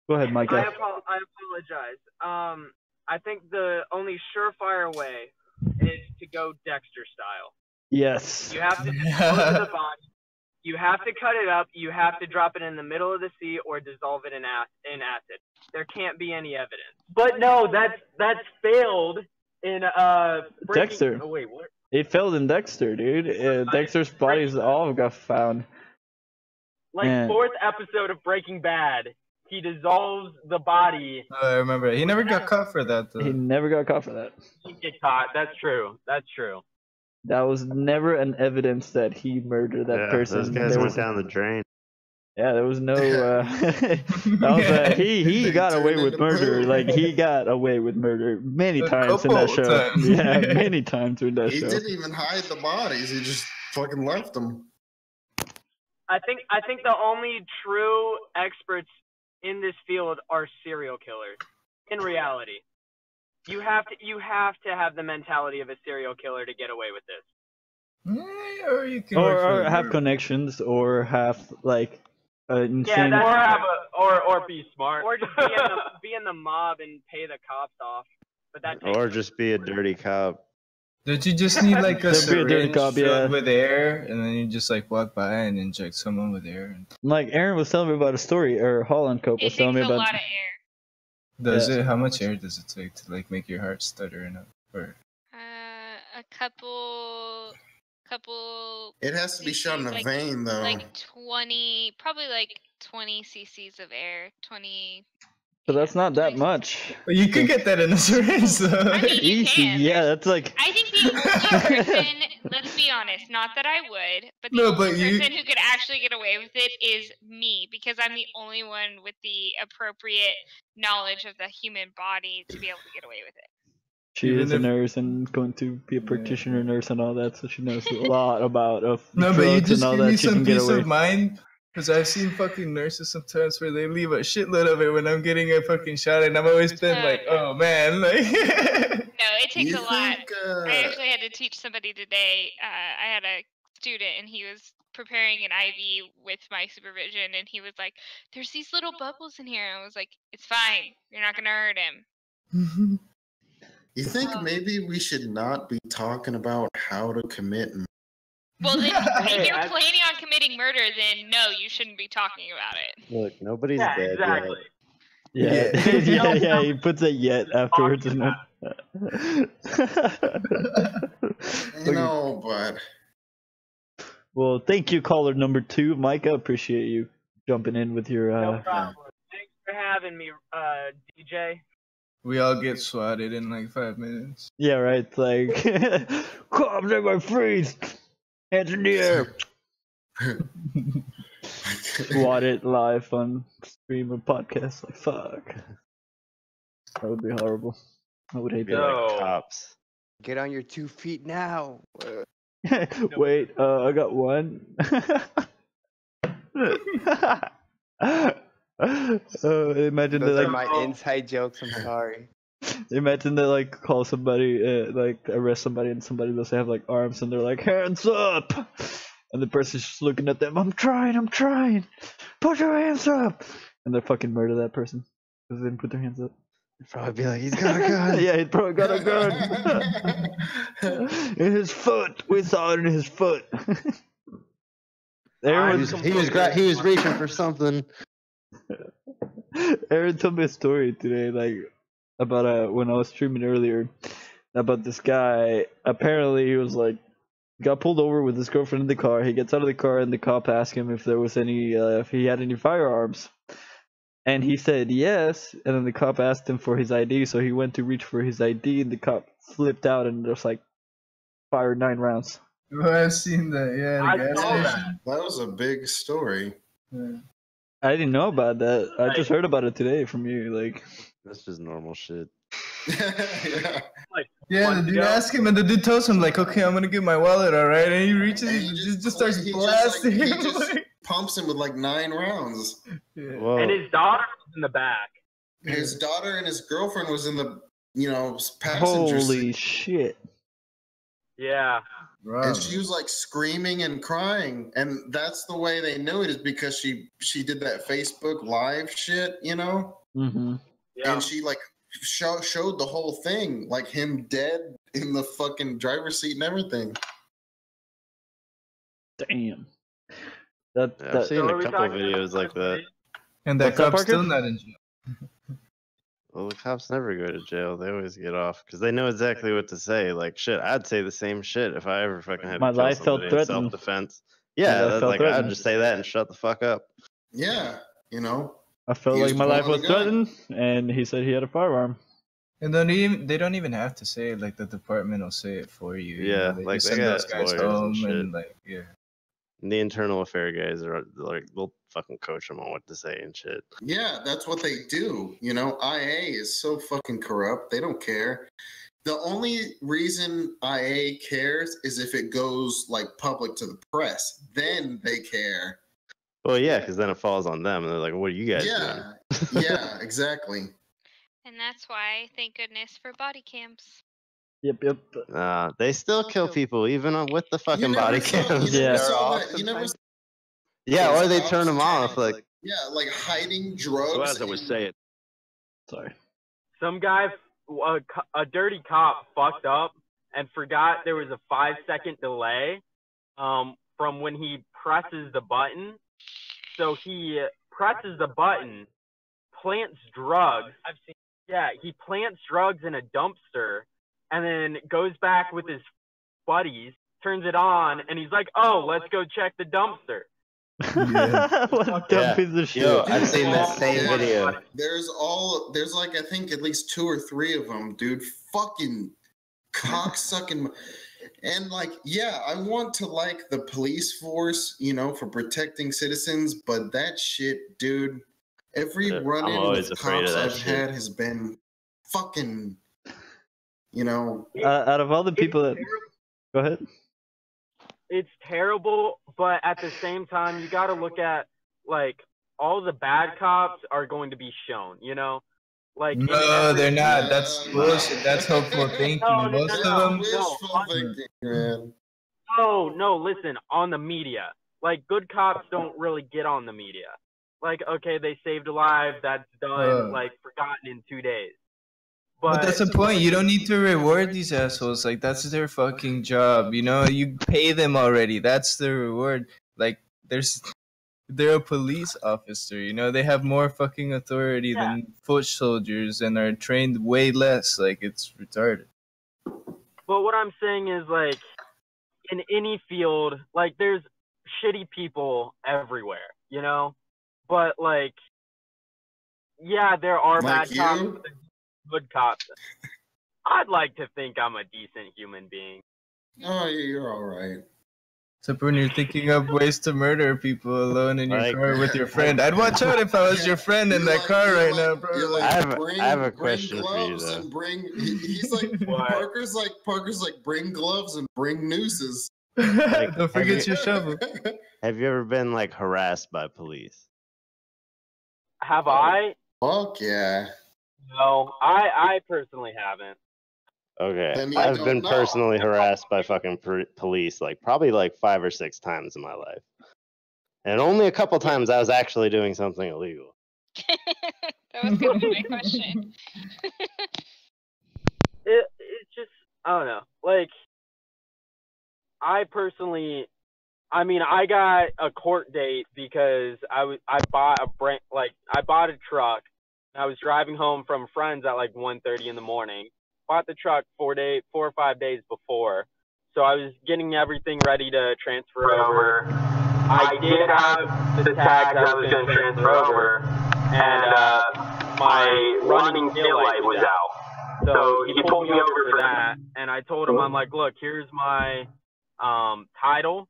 S2: Go ahead,
S8: I
S2: Micah.
S8: apologize. I think the only surefire way is to go Dexter style.
S2: Yes.
S8: You have to dispose of the body. You have to cut it up. You have to drop it in the middle of the sea or dissolve it in acid. There can't be any evidence. But no, that's failed in
S2: Dexter.
S8: Oh, wait, what?
S2: It failed in Dexter, dude. Dexter's bodies all got found.
S8: Like
S2: Man.
S8: 4th episode of Breaking Bad, he dissolves the body.
S3: Oh, I remember. He never got caught for that
S2: He
S3: though.
S2: never got caught for that.
S8: He get caught. That's true.
S2: That was never an evidence that he murdered that
S6: Yeah,
S2: person.
S6: those guys
S2: There
S6: went
S2: was,
S6: down the drain.
S2: yeah, there was no. That was he
S1: They
S2: got away
S1: turned
S2: with
S1: into
S2: murder.
S1: poo.
S2: Like he got away with murder many
S3: A
S2: times in that
S3: couple
S2: show.
S3: times.
S2: Yeah, many times in that
S1: He
S2: show.
S1: didn't even hide the bodies. He just fucking left them.
S8: I think the only true experts in this field are serial killers. In reality, you have to have the mentality of a serial killer to get away with this.
S3: Yeah, or you can work for
S2: Or
S3: the
S2: have
S3: group.
S2: connections, or have like insane.
S8: Or be smart, or just be in the mob and pay the cops off. But that takes
S6: Or just be a dirty cop.
S3: Don't you just need like a
S2: Don't be a dirty
S3: syringe
S2: cop,
S3: filled
S2: yeah.
S3: with air, and then you just like walk by and inject someone with air?
S2: Like Aaron was telling me about a story, or Holland Cope
S5: It
S2: was
S5: takes
S2: telling me
S5: a
S2: about.
S5: lot of air.
S3: Does
S2: Yeah.
S3: it? How much air does it take to like make your heart stutter enough? Or
S5: A couple.
S1: It has to be shot in a
S5: Like-
S1: vein, though.
S5: Like 20, probably like 20 cc's of air. 20.
S2: But that's not that
S5: 20
S2: much.
S3: well, you could get that in a syringe though.
S5: I mean, you
S2: Easy,
S5: can.
S2: yeah. That's like.
S5: I think the only person, let's be honest, not that I would, but the
S3: No,
S5: only
S3: but you-
S5: person who could actually get away with it is me, because I'm the only one with the appropriate knowledge of the human body to be able to get away with it.
S2: She
S3: Even
S2: is a
S3: if-
S2: nurse and going to be a practitioner nurse and all that, so she knows a lot about
S3: No, but you
S2: drugs
S3: just
S2: and all
S3: give me
S2: that. She
S3: some
S2: can get
S3: peace
S2: away.
S3: of mind. Because I've seen fucking nurses sometimes where they leave a shitload of it when I'm getting a fucking shot, and I've always been like, oh man, like.
S5: No, it takes
S1: You
S5: a lot.
S1: think,
S5: I actually had to teach somebody today. I had a student, and he was preparing an IV with my supervision, and he was like, "There's these little bubbles in here." I was like, "It's fine. You're not gonna hurt him."
S1: You think maybe we should not be talking about how to commit murder?
S5: Well, then,
S8: Hey,
S5: if you're
S8: I-
S5: planning on committing murder, then no, you shouldn't be talking about it.
S6: Look, nobody's
S8: Yeah,
S6: dead
S8: exactly.
S2: Yeah,
S3: Yeah.
S2: yeah. He puts a yet afterwards. Isn't
S1: You know, but
S2: Well, thank you, caller number 2, Micah. Appreciate you jumping in with your.
S8: No problem. Thanks for having me, DJ.
S3: We all get swatted in like 5 minutes.
S2: Yeah, right. Like, come take my freeze. Hands in the air. Swat it live on stream or podcast. Like, fuck. That would be horrible. I would hate
S6: Be
S2: that.
S6: like
S8: No.
S6: cops.
S4: Get on your 2 feet now.
S2: Wait, I got one. Imagine
S4: Those
S2: that,
S4: are
S2: like,
S4: my inside jokes. I'm sorry.
S2: imagine they like call somebody, like arrest somebody, and somebody doesn't have like arms, and they're like, hands up, and the person's just looking at them. I'm trying. Put your hands up, and they fucking murder that person because they didn't put their hands up.
S6: Probably be like, he's got a gun.
S2: Yeah, he probably got a gun in his foot. We saw it in his foot. Aaron
S6: He was reaching for something.
S2: Aaron told me a story today, like about when I was streaming earlier, about this guy. Apparently, he was like got pulled over with his girlfriend in the car. He gets out of the car, and the cop asked him if there was any, if he had any firearms, and he said yes. And then the cop asked him for his ID, so he went to reach for his ID, and the cop flipped out and just like fired 9 rounds.
S3: Oh, I've seen that. Yeah,
S8: I
S3: the gas
S8: saw that.
S3: station.
S1: That was a big story.
S3: Yeah.
S2: I didn't know about that. I just heard about it today from you. Like,
S6: That's just normal shit.
S1: Yeah.
S8: Like,
S3: Yeah, the
S8: months
S3: dude
S8: ago.
S3: asked him, and the dude tells him, like, okay, I'm gonna get my wallet, alright? And he reaches,
S1: And
S3: he
S1: he
S3: just starts
S1: he
S3: blasting
S1: he
S3: him.
S1: just pumps him with like 9 rounds.
S3: Yeah.
S6: Whoa.
S8: And his daughter was in the back.
S1: His daughter and his girlfriend was in the, passenger
S2: holy
S1: seat.
S2: shit.
S8: Yeah.
S1: And she was like screaming and crying, and that's the way they knew it, is because she did that Facebook live shit,
S2: Mm-hmm.
S8: Yeah.
S1: and she like showed the whole thing, like him dead in the fucking driver's seat and everything.
S2: Damn.
S6: Yeah, I've
S2: That
S6: seen
S8: So are
S6: a
S8: we
S6: couple
S8: talking
S6: videos
S8: about
S6: like that.
S3: And that
S2: What's that,
S3: cop's
S2: Parker?
S3: still not in jail.
S6: Well, the cops never go to jail. They always get off because they know exactly what to say. Like, shit, I'd say the same shit if I ever fucking had
S2: My
S6: to kill
S2: life felt
S6: somebody in
S2: threatened.
S6: self-defense.
S2: My
S6: Yeah,
S2: life
S6: that's
S2: felt
S6: like, I'd
S2: threatened.
S6: just say that and shut the fuck up.
S1: Yeah,
S2: I felt
S1: He
S2: like
S1: was
S2: my life
S1: pulling
S2: was
S1: a gun.
S2: threatened, and he said he had a firearm.
S3: And they don't even have to say it, like, the department will say it for you.
S6: Yeah,
S3: They
S6: like,
S3: just
S6: they
S3: send
S6: got
S3: those guys
S6: lawyers and
S3: home
S6: shit.
S3: and, like, yeah.
S6: And the internal affair guys are like, they'll fucking coach them on what to say and shit.
S1: yeah, that's what they do. IA is so fucking corrupt. They don't care. The only reason IA cares is if it goes like public to the press. Then they care.
S6: Well, yeah, because then it falls on them, and they're like, "What are you guys
S1: Yeah,
S6: doing?"
S1: yeah, exactly.
S5: And that's why, thank goodness for body cams.
S2: Yep.
S6: They still kill people even with the fucking body cams.
S2: Yeah.
S6: Yeah, or they
S1: Those
S6: turn them
S1: cops
S6: off. Like,
S1: Yeah, like hiding drugs.
S9: So as I was saying,
S2: Sorry.
S8: Some guy, a dirty cop, fucked up and forgot there was a 5-second delay from when he presses the button. So he presses the button, plants drugs. Yeah, he plants drugs in a dumpster, and then goes back with his buddies, turns it on, and he's like, "Oh, let's go check the dumpster."
S3: Yeah.
S2: What a dumb piece of shit.
S6: yo, I've seen that same
S1: Yeah.
S6: video.
S1: There's like, I think at least 2 or 3 of them, dude. Fucking cocksucking. And like, yeah, I want to like the police force, for protecting citizens, but that shit, dude, every
S6: Yeah, I'm
S1: run-in
S6: always
S1: with
S6: afraid of
S1: cops
S6: that
S1: I've
S6: shit.
S1: had has been fucking,
S2: Out of all the people that. Go ahead.
S8: It's terrible, but at the same time, you got to look at, like, all the bad cops are going to be shown, Like, in
S3: No,
S8: every-
S3: they're not. That's bullshit. That's hopeful thinking.
S8: No,
S3: Most
S8: no,
S3: of them.
S1: wishful thinking, man.
S8: No, listen, on the media. Like, good cops don't really get on the media. Like, okay, they saved a life, that's done, like, forgotten in 2 days.
S3: But that's the point. You don't need to reward these assholes. Like, that's their fucking job. You pay them already. That's their reward. Like, they're a police officer. They have more fucking authority than foot soldiers and are trained way less. Like, it's retarded.
S8: But what I'm saying is, like, in any field, like, there's shitty people everywhere, But, like, yeah, there are
S1: Like
S8: bad cops,
S1: you?
S8: but there's good cops. I'd like to think I'm a decent human being.
S1: Oh, you're all right.
S3: Except when you're thinking of ways to murder people alone in your
S6: Like-
S3: car with your friend. I'd watch out if I was your friend in that car right now, bro.
S1: You're
S3: Like,
S6: I have a
S1: bring
S6: question for you,
S1: gloves
S6: though.
S1: and he's like
S8: What?
S1: Parker's like bring gloves and bring nooses.
S3: don't forget your shovel.
S6: Have you ever been like harassed by police?
S8: Have I?
S1: Fuck yeah.
S8: No, I personally haven't.
S6: Okay,
S1: Then you
S6: I've
S1: don't
S6: been
S1: know.
S6: personally harassed by fucking police like probably like 5 or 6 times in my life, and only a couple times I was actually doing something illegal.
S5: That was gonna be my question.
S8: It's just, I don't know. Like, I personally, I mean, I got a court date because I bought a truck. I was driving home from friends at like 1:30 in the morning. Bought the truck 4 or 5 days before, so I was getting everything ready to transfer over. I did have the tags I was going to transfer over, and my running taillight was out. So he pulled me over for that, and I told him, I'm like, look, here's my title.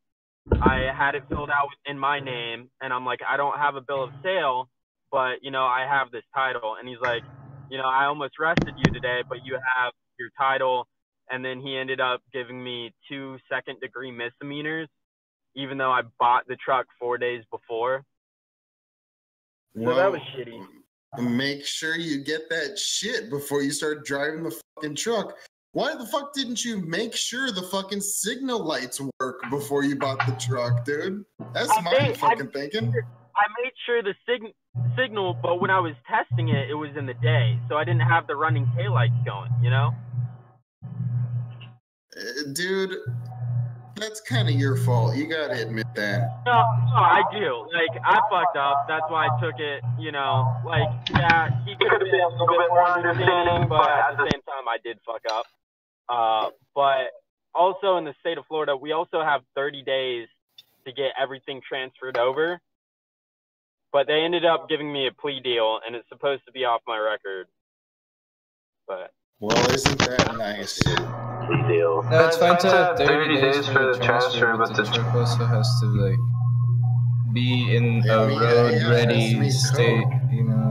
S8: I had it filled out in my name, and I'm like, I don't have a bill of sale, but, you know, I have this title. And he's like, you know, I almost arrested you today, but you have your title. And then he ended up giving me 2 second-degree misdemeanors, even though I bought the truck 4 days before. So that was shitty.
S1: Make sure you get that shit before you start driving the fucking truck. Why the fuck didn't you make sure the fucking signal lights work before you bought the truck, dude? That's my fucking thinking.
S8: I made sure the signal, but when I was testing it, it was in the day, so I didn't have the running taillights going, you know?
S1: Dude, that's kind of your fault. You gotta admit that.
S8: No, I do. Like, I fucked up. That's why I took it, you know. Like, yeah, he could have been a little bit more understanding, but at the same time, I did fuck up. But also in the state of Florida, we also have 30 days to get everything transferred over. But they ended up giving me a plea deal, and it's supposed to be off my record. But
S1: well, isn't that nice?
S8: Plea deal.
S3: No, it's fine to have 30 days for the transfer, but the truck also has to, like, be in a road-ready state, you know.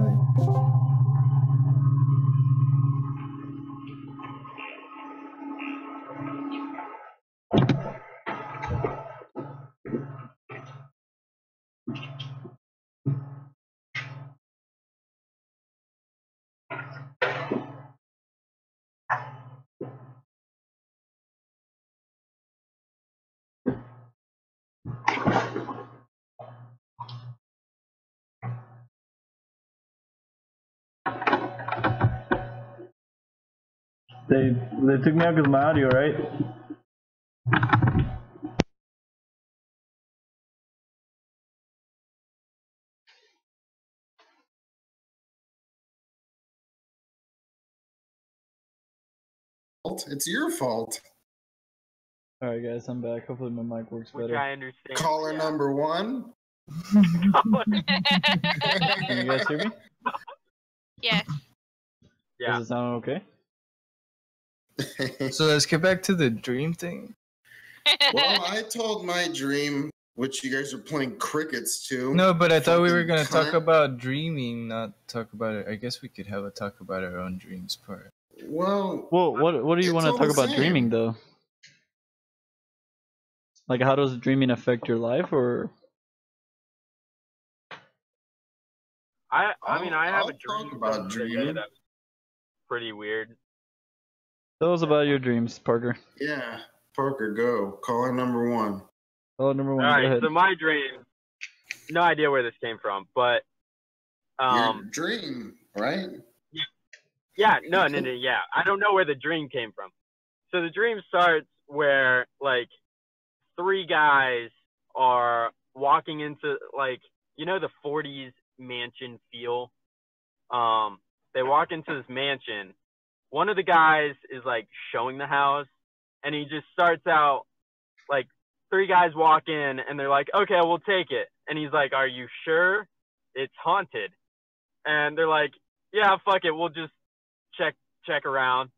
S2: They took me out because of my audio, right?
S1: It's your fault.
S2: All right, guys, I'm back. Hopefully my mic works
S8: Which
S2: better.
S8: I understand.
S1: Caller number 1.
S2: Can you guys hear me?
S5: Yes.
S8: Yeah.
S2: Does it sound okay?
S3: So let's get back to the dream thing.
S1: Well, I told my dream, which you guys are playing crickets to.
S3: No, but I thought we were
S1: Fucking
S3: gonna talk
S1: cunt.
S3: about dreaming, not talk about it. I guess we could have a talk about our own dreams part.
S1: Well,
S2: What do you
S1: It's
S2: want to
S1: all
S2: talk
S1: the
S2: about
S1: same.
S2: dreaming though? Like, how does dreaming affect your life, or?
S8: I mean, I have
S1: I'll
S8: a dream
S1: talk about
S8: from today
S1: dreaming.
S8: that was pretty weird.
S2: Tell us about your dreams, Parker.
S1: Yeah, Parker, go. Caller number 1.
S2: Oh, number 1,
S8: All
S2: go
S8: right,
S2: ahead.
S8: so my dream, no idea where this came from, but
S1: Your dream, right?
S8: yeah, no, yeah, I don't know where the dream came from. So the dream starts where, like, 3 guys are walking into, like, you know, the 40s mansion feel. They walk into this mansion. One of the guys is like showing the house, and he just starts out like 3 guys walk in, and they're like, "Okay, we'll take it." And he's like, "Are you sure it's haunted?" And they're like, "Yeah, fuck it, we'll just check around."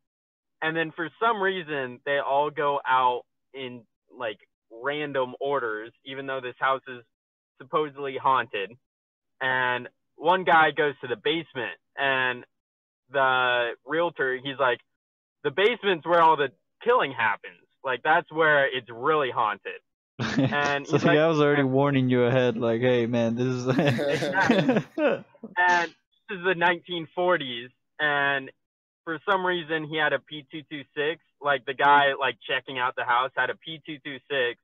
S8: And then for some reason, they all go out in like random orders, even though this house is supposedly haunted. And one guy goes to the basement, and the realtor, he's like, the basement's where all the killing happens. Like, that's where it's really haunted. And
S2: So the guy was already warning you ahead, like, hey man, this is
S8: and this is the 1940s, and for some reason he had a P226. Like, the guy like checking out the house had a P226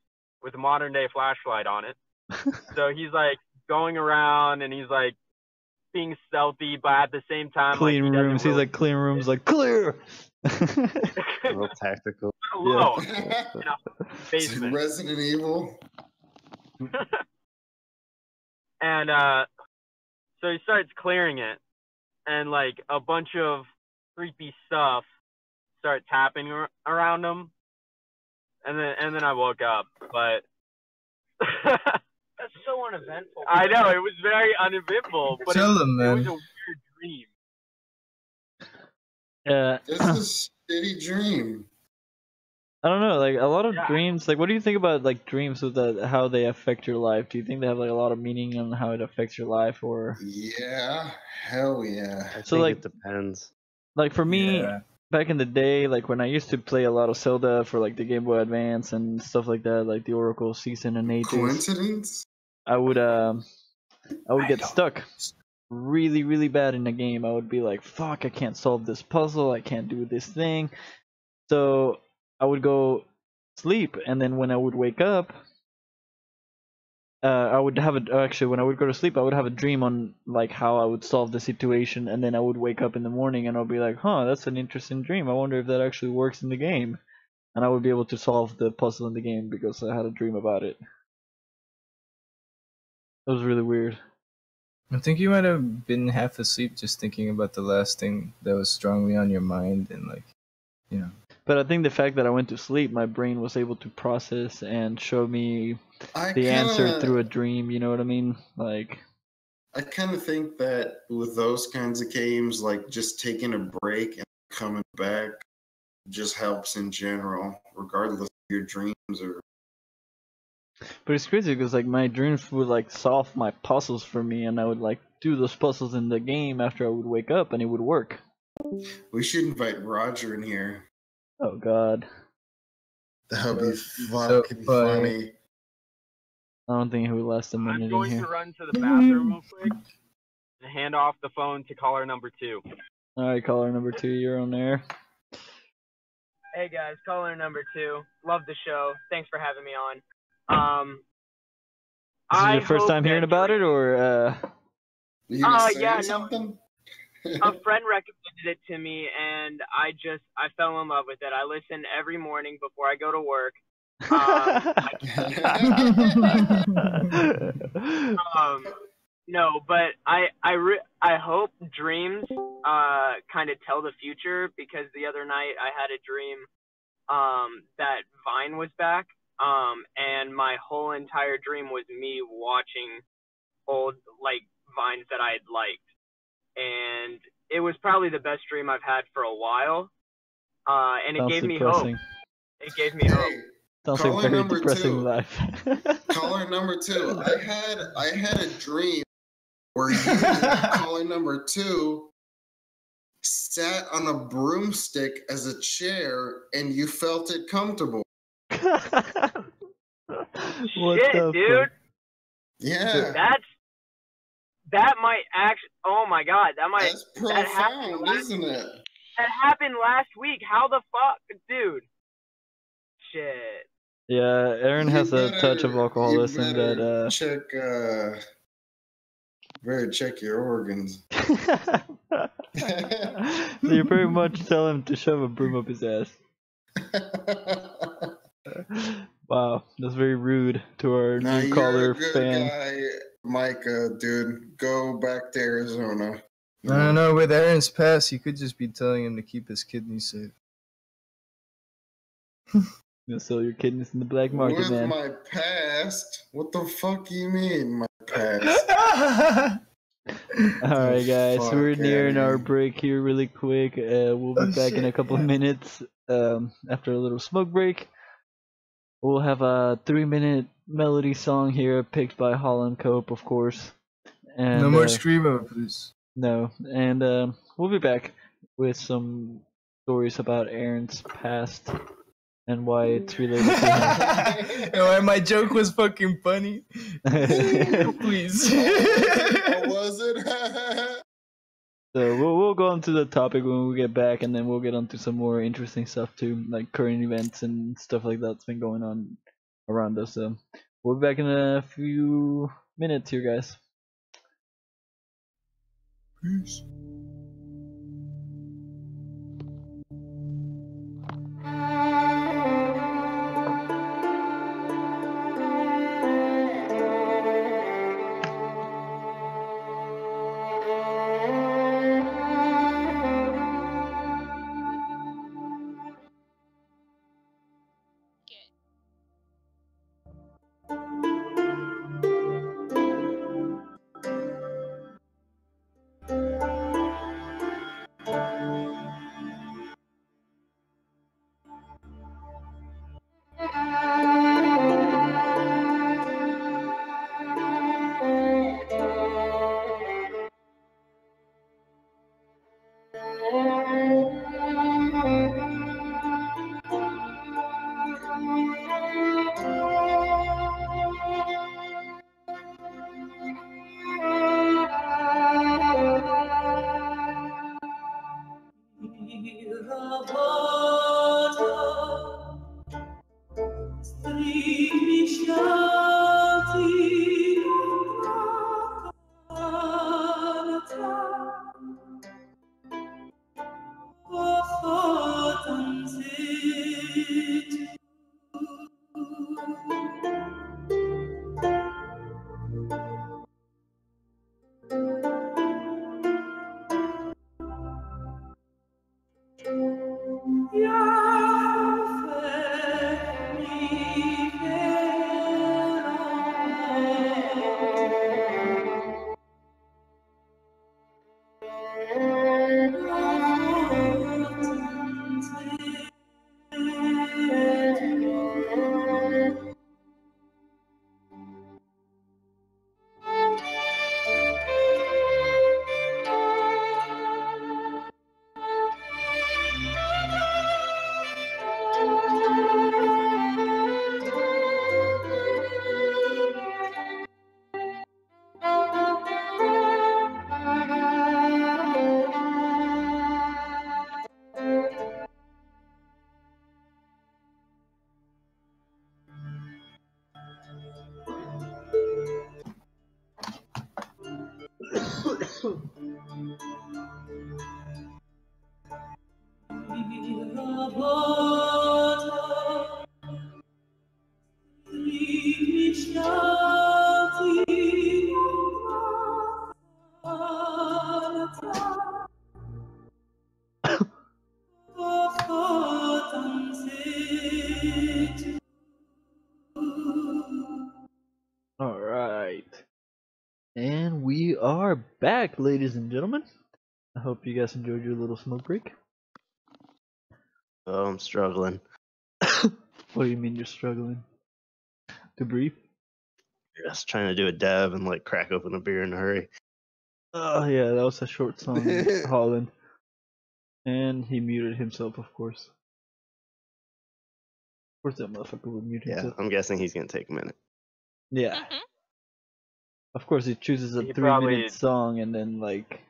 S8: with a modern day flashlight on it. So he's like going around and he's like being stealthy, but at the same time,
S2: clean
S8: like,
S2: rooms. He's like, clean rooms, like clear.
S6: Real tactical.
S8: Alone.
S2: Yeah.
S8: In a
S1: It's
S8: basement.
S1: Resident Evil.
S8: And so he starts clearing it, and like a bunch of creepy stuff starts happening around him, and then I woke up, but
S4: That's so uneventful.
S8: I know it was very uneventful, but
S3: Tell
S8: it
S3: them,
S8: was
S3: man.
S8: a weird dream.
S1: This is a shitty dream.
S2: I don't know, like a lot of
S8: Yeah.
S2: dreams. Like, what do you think about like dreams with that? How they affect your life? Do you think they have like a lot of meaning on how it affects your life, or
S1: Yeah, hell yeah.
S6: I
S2: So,
S6: think
S2: like-
S6: it depends.
S2: like for me?
S3: Yeah.
S2: Back in the day, like when I used to play a lot of Zelda for like the Game Boy Advance and stuff like that, like the Oracle Season and Ages,
S1: Coincidence?
S2: I would get stuck really, really bad in the game. I would be like, fuck, I can't solve this puzzle, I can't do this thing. So I would go sleep, and then when I would wake up, I would have actually when I would go to sleep, I would have a dream on like how I would solve the situation, and then I would wake up in the morning and I'll be like, huh, that's an interesting dream. I wonder if that actually works in the game, and I would be able to solve the puzzle in the game because I had a dream about it. It was really weird.
S3: I think you might have been half asleep just thinking about the last thing that was strongly on your mind, and like, you know.
S2: But I think the fact that I went to sleep, my brain was able to process and show me
S1: I
S2: the answer
S1: kinda-
S2: through a dream. You know what I mean? Like,
S1: I kind of think that with those kinds of games, like just taking a break and coming back just helps in general, regardless of your dreams or.
S2: but it's crazy because like my dreams would like solve my puzzles for me, and I would like do those puzzles in the game after I would wake up, and it would work.
S1: We should invite Roger in here.
S2: Oh God,
S1: That would be
S3: So
S1: fucking
S3: funny.
S1: funny.
S2: I don't think he would last a minute
S8: I'm
S2: in
S8: going
S2: here.
S8: to run to the bathroom real quick and hand off the phone to caller number 2.
S2: All right, caller number 2, you're on air.
S8: Hey guys, caller number 2. Love the show. Thanks for having me on.
S2: This is
S8: I
S2: your first
S8: hope
S2: time hearing
S8: that
S2: about it, or
S1: You gonna say
S8: yeah, no.
S1: something?
S8: a friend recommended it to me, and I fell in love with it. I listen every morning before I go to work. No, but I hope dreams kind of tell the future, because the other night I had a dream that Vine was back, and my whole entire dream was me watching old like Vines that I had liked, and it was probably the best dream I've had for a while, and it
S2: Sounds
S8: gave me
S2: depressing.
S8: hope. It gave me hope.
S1: Hey,
S2: Sounds
S1: caller
S2: like very
S1: number
S2: depressing
S1: 2.
S2: life.
S1: Caller number 2. I had a dream where you, caller number 2, sat on a broomstick as a chair and you felt it comfortable.
S2: What
S8: Shit,
S2: the
S8: dude.
S2: fuck?
S1: Yeah,
S8: That might actually. Oh my god,
S1: that's
S8: that happened
S1: profound,
S8: last-
S1: isn't it?
S8: that happened last week. How the fuck, dude? Shit.
S2: Yeah, Aaron
S1: You
S2: has a touch of
S1: better-
S2: alcoholism
S1: you better
S2: that
S1: check. Better check your organs.
S2: so you pretty much tell him to shove a broom up his ass. Wow, that's very rude to our
S1: Now
S2: new
S1: you're
S2: caller
S1: a good
S2: fan.
S1: guy, Micah, dude. Go back to Arizona.
S3: I don't know. With Aaron's past, you could just be telling him to keep his kidneys safe.
S2: You'll sell your kidneys in the black market,
S1: With
S2: man.
S1: my past? What the fuck you mean, my past?
S2: Alright, guys,
S1: Fuck
S2: we're nearing
S1: outta
S2: our
S1: here.
S2: break here really quick. We'll be back in a couple of minutes after a little smoke break. We'll have a 3-minute melody song here picked by Holland Cope, of course. And,
S3: no more screamo, please.
S2: No, and we'll be back with some stories about Aaron's past and why it's related to him.
S3: And why my joke was fucking funny. Please.
S1: What was it?
S2: So we'll go on to the topic when we get back, and then we'll get onto some more interesting stuff too, like current events and stuff like that's been going on around us. So we'll be back in a few minutes here, guys.
S3: Peace.
S2: Alright. And we are back, ladies and gentlemen. I hope you guys enjoyed your little smoke break.
S6: Oh, I'm struggling.
S2: What do you mean you're struggling to breathe?
S6: Just trying to do a dab and like crack open a beer in a hurry.
S2: Oh yeah, that was a short song, Holland. And he muted himself, of course. Of course that motherfucker would mute
S6: Yeah,
S2: himself.
S6: I'm guessing he's gonna take a minute.
S2: Yeah.
S5: Mhm.
S2: Of course he chooses a
S8: He
S2: 3-minute
S8: probably-
S2: song and then like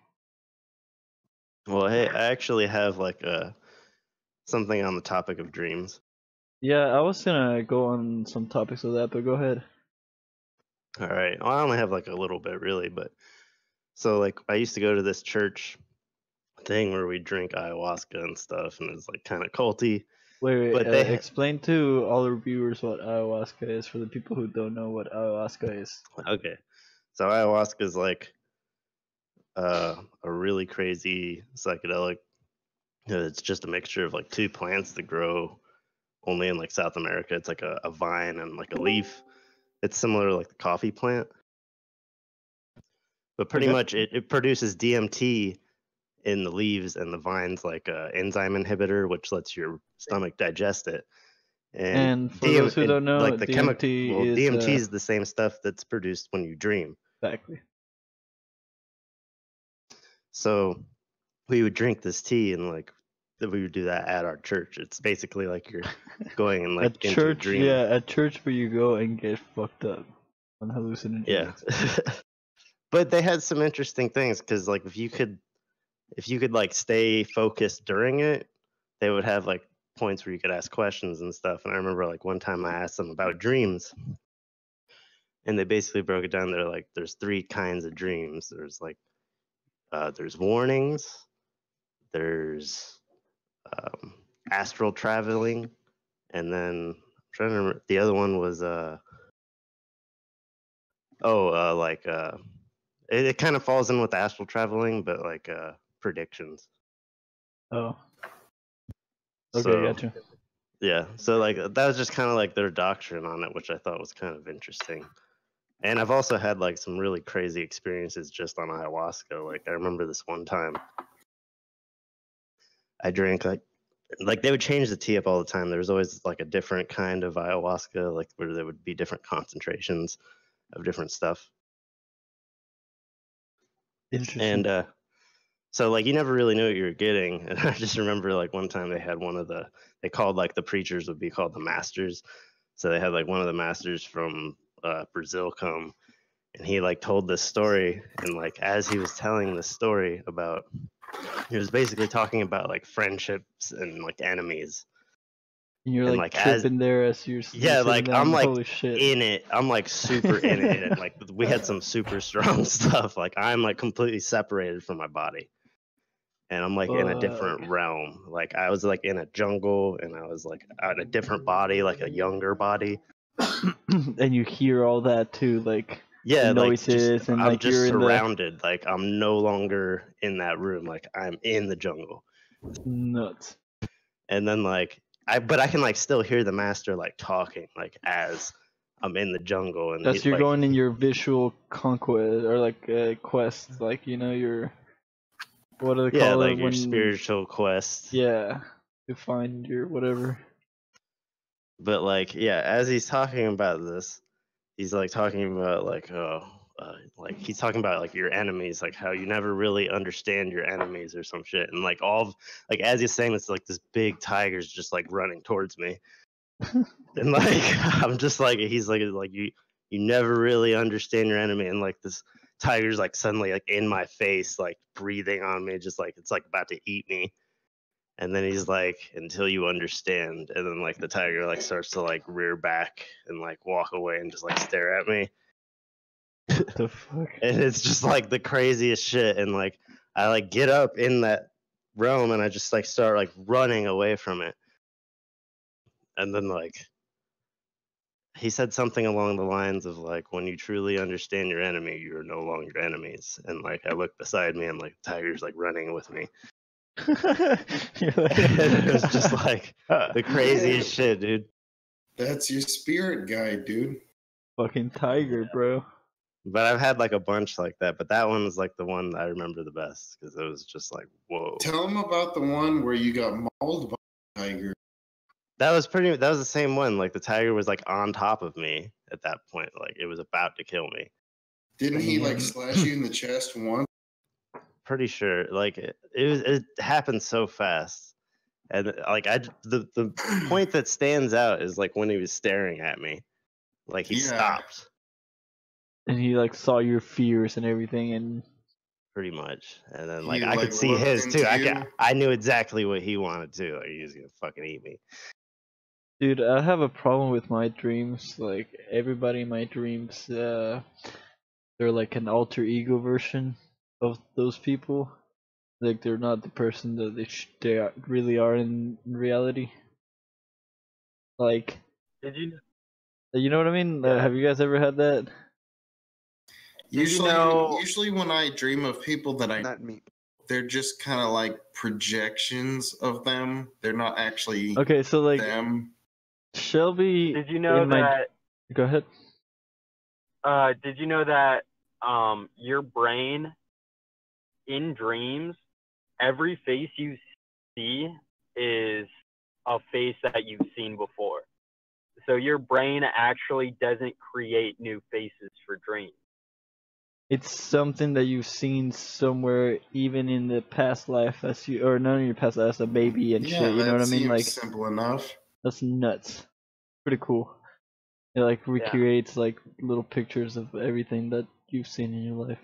S6: Well, hey, I actually have like something on the topic of dreams.
S2: yeah, I was gonna go on some topics of that, but go ahead.
S6: All right. Well, I only have like a little bit really, but so like I used to go to this church thing where we drink ayahuasca and stuff, and it's like kind of culty.
S2: Wait,
S6: But they
S2: explain to all our viewers what ayahuasca is for the people who don't know what ayahuasca is.
S6: Okay, so ayahuasca is like a really crazy psychedelic. It's just a mixture of like two plants that grow only in like South America. It's like a vine and like a leaf. It's similar to like the coffee plant, but pretty
S2: Okay.
S6: much it produces DMT in the leaves, and the vine's like a enzyme inhibitor, which lets your stomach digest it.
S2: And for those who don't know,
S6: like the
S2: DMT
S6: well,
S2: is
S6: DMT is the same stuff that's produced when you dream.
S2: exactly.
S6: So we would drink this tea and like we would do that at our church. It's basically like you're going and like
S2: At
S6: into a
S2: church,
S6: dream.
S2: yeah, at church where you go and get fucked up on hallucinogens.
S6: Yeah. But they had some interesting things because like if you could like stay focused during it, they would have like points where you could ask questions and stuff. And I remember like one time I asked them about dreams, and they basically broke it down. They're like, there's 3 kinds of dreams. There's like there's warnings, there's astral traveling, and then I'm trying to remember, the other one was it kind of falls in with astral traveling, but like predictions.
S2: Oh. Okay,
S6: So,
S2: gotcha.
S6: Yeah, so like that was just kind of like their doctrine on it, which I thought was kind of interesting. And I've also had like some really crazy experiences just on ayahuasca. Like I remember this one time I drank like they would change the tea up all the time. There was always like a different kind of ayahuasca, like where there would be different concentrations of different stuff.
S2: Interesting.
S6: And so like you never really knew what you were getting. And I just remember like one time they had they called like the preachers would be called the masters. So they had like one of the masters from Brazil come, and he like told this story, and like as he was telling this story about, he was basically talking about like friendships and like enemies.
S2: And you're
S6: and,
S2: like
S6: like,
S2: tripping there as you're
S6: Yeah,
S2: sitting
S6: like
S2: down.
S6: I'm like
S2: Holy shit.
S6: in it. I'm like super in it. And like we had some super strong stuff. Like I'm like completely separated from my body. And I'm like in a different realm. Like I was like in a jungle, and I was like at a different body, like a younger body.
S2: And you hear all that too, like
S6: Yeah,
S2: the noises,
S6: like just,
S2: and
S6: I'm
S2: like
S6: just
S2: you're
S6: surrounded. Like I'm no longer in that room. Like I'm in the jungle.
S2: nuts.
S6: And then like but I can like still hear the master like talking like as I'm in the jungle. And
S2: That's you're
S6: like,
S2: going in your visual conquest or like quest, like your what do they call
S6: like
S2: it
S6: your
S2: when
S6: spiritual quest.
S2: Yeah, to find your whatever.
S6: But like as he's talking about this, he's like talking about like like he's talking about like your enemies, like how you never really understand your enemies or some shit. And like like as he's saying this, like this big tiger's just like running towards me. And like I'm just like, he's like you never really understand your enemy. And like this tiger's like suddenly like in my face, like breathing on me, just like it's like about to eat me. And then he's like, until you understand. And then like the tiger like starts to like rear back and like walk away and just like stare at me.
S2: What the fuck?
S6: And it's just like the craziest shit. And like I like get up in that realm, and I just like start like running away from it. And then like he said something along the lines of like, when you truly understand your enemy, you're no longer enemies. And like I look beside me, and like the tiger's like running with me. It was just like the craziest shit, dude.
S1: That's your spirit guide, dude.
S2: Fucking tiger, bro.
S6: But I've had like a bunch like that, but that one was like the one that I remember the best because it was just like, whoa.
S1: Tell them about the one where you got mauled by a tiger.
S6: That was the same one. Like the tiger was like on top of me at that point. Like it was about to kill me.
S1: Didn't he like slash you in the chest once?
S6: Pretty sure. Like it happened so fast. And like the point that stands out is like when he was staring at me. Like he stopped.
S2: And he like saw your fears and everything, and
S6: pretty much. And then like I could see his too. I knew exactly what he wanted to. Like he was gonna fucking eat me.
S2: Dude, I have a problem with my dreams. Like everybody in my dreams, they're like an alter ego version of those people. Like they're not the person that they really are in reality. Like, you know what I mean?
S8: Yeah.
S2: Have you guys ever had that?
S1: Usually when I dream of people that
S4: Not me.
S1: they're just kind of like projections of them. They're not actually
S2: Okay, so like
S1: them.
S2: Shelby.
S8: Did you know that?
S2: Go ahead.
S8: Did you know that your brain in dreams, every face you see is a face that you've seen before. So your brain actually doesn't create new faces for dreams.
S2: It's something that you've seen somewhere, even in the past life, as you, or not in your past life, as a baby and
S1: Yeah,
S2: shit. You know
S1: that
S2: what I mean?
S1: seems
S2: Like,
S1: simple enough.
S2: that's nuts. Pretty cool. It like recreates like little pictures of everything that you've seen in your life,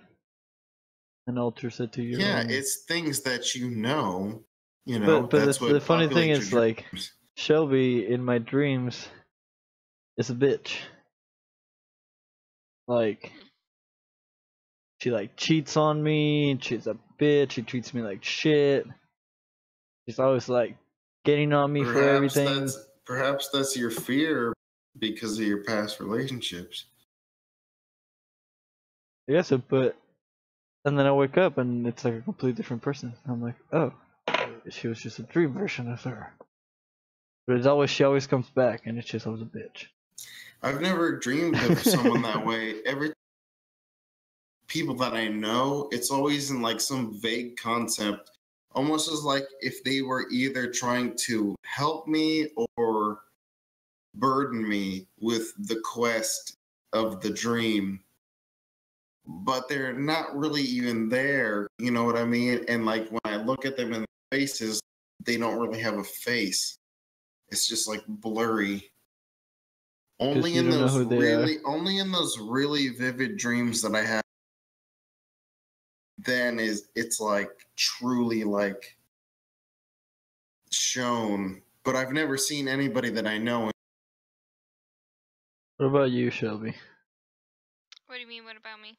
S2: and alters it to your
S1: Yeah,
S2: own.
S1: it's things that you know. You know,
S2: But
S1: that's
S2: the
S1: what
S2: funny thing
S1: populates
S2: is,
S1: your
S2: like,
S1: dreams.
S2: Shelby in my dreams is a bitch. Like, she like cheats on me, and she's a bitch. She treats me like shit. She's always like getting on me for everything.
S1: Perhaps that's your fear because of your past relationships.
S2: I guess so, but and then I wake up and it's like a completely different person. I'm like, oh, she was just a dream version of her. But it's always she always comes back, and it's just always a bitch.
S1: I've never dreamed of someone that way. Every people that I know, it's always in like some vague concept, almost as like if they were either trying to help me or burden me with the quest of the dream, but they're not really even there. You know what I mean? And like when I look at them in the faces, they don't really have a face. It's just like blurry. Only
S2: you
S1: in
S2: don't know
S1: those
S2: who they are.
S1: only in those really vivid dreams that I have, then it's like truly like shown. But I've never seen anybody that I know.
S2: What about you, Shelby?
S5: What do you mean? What about me?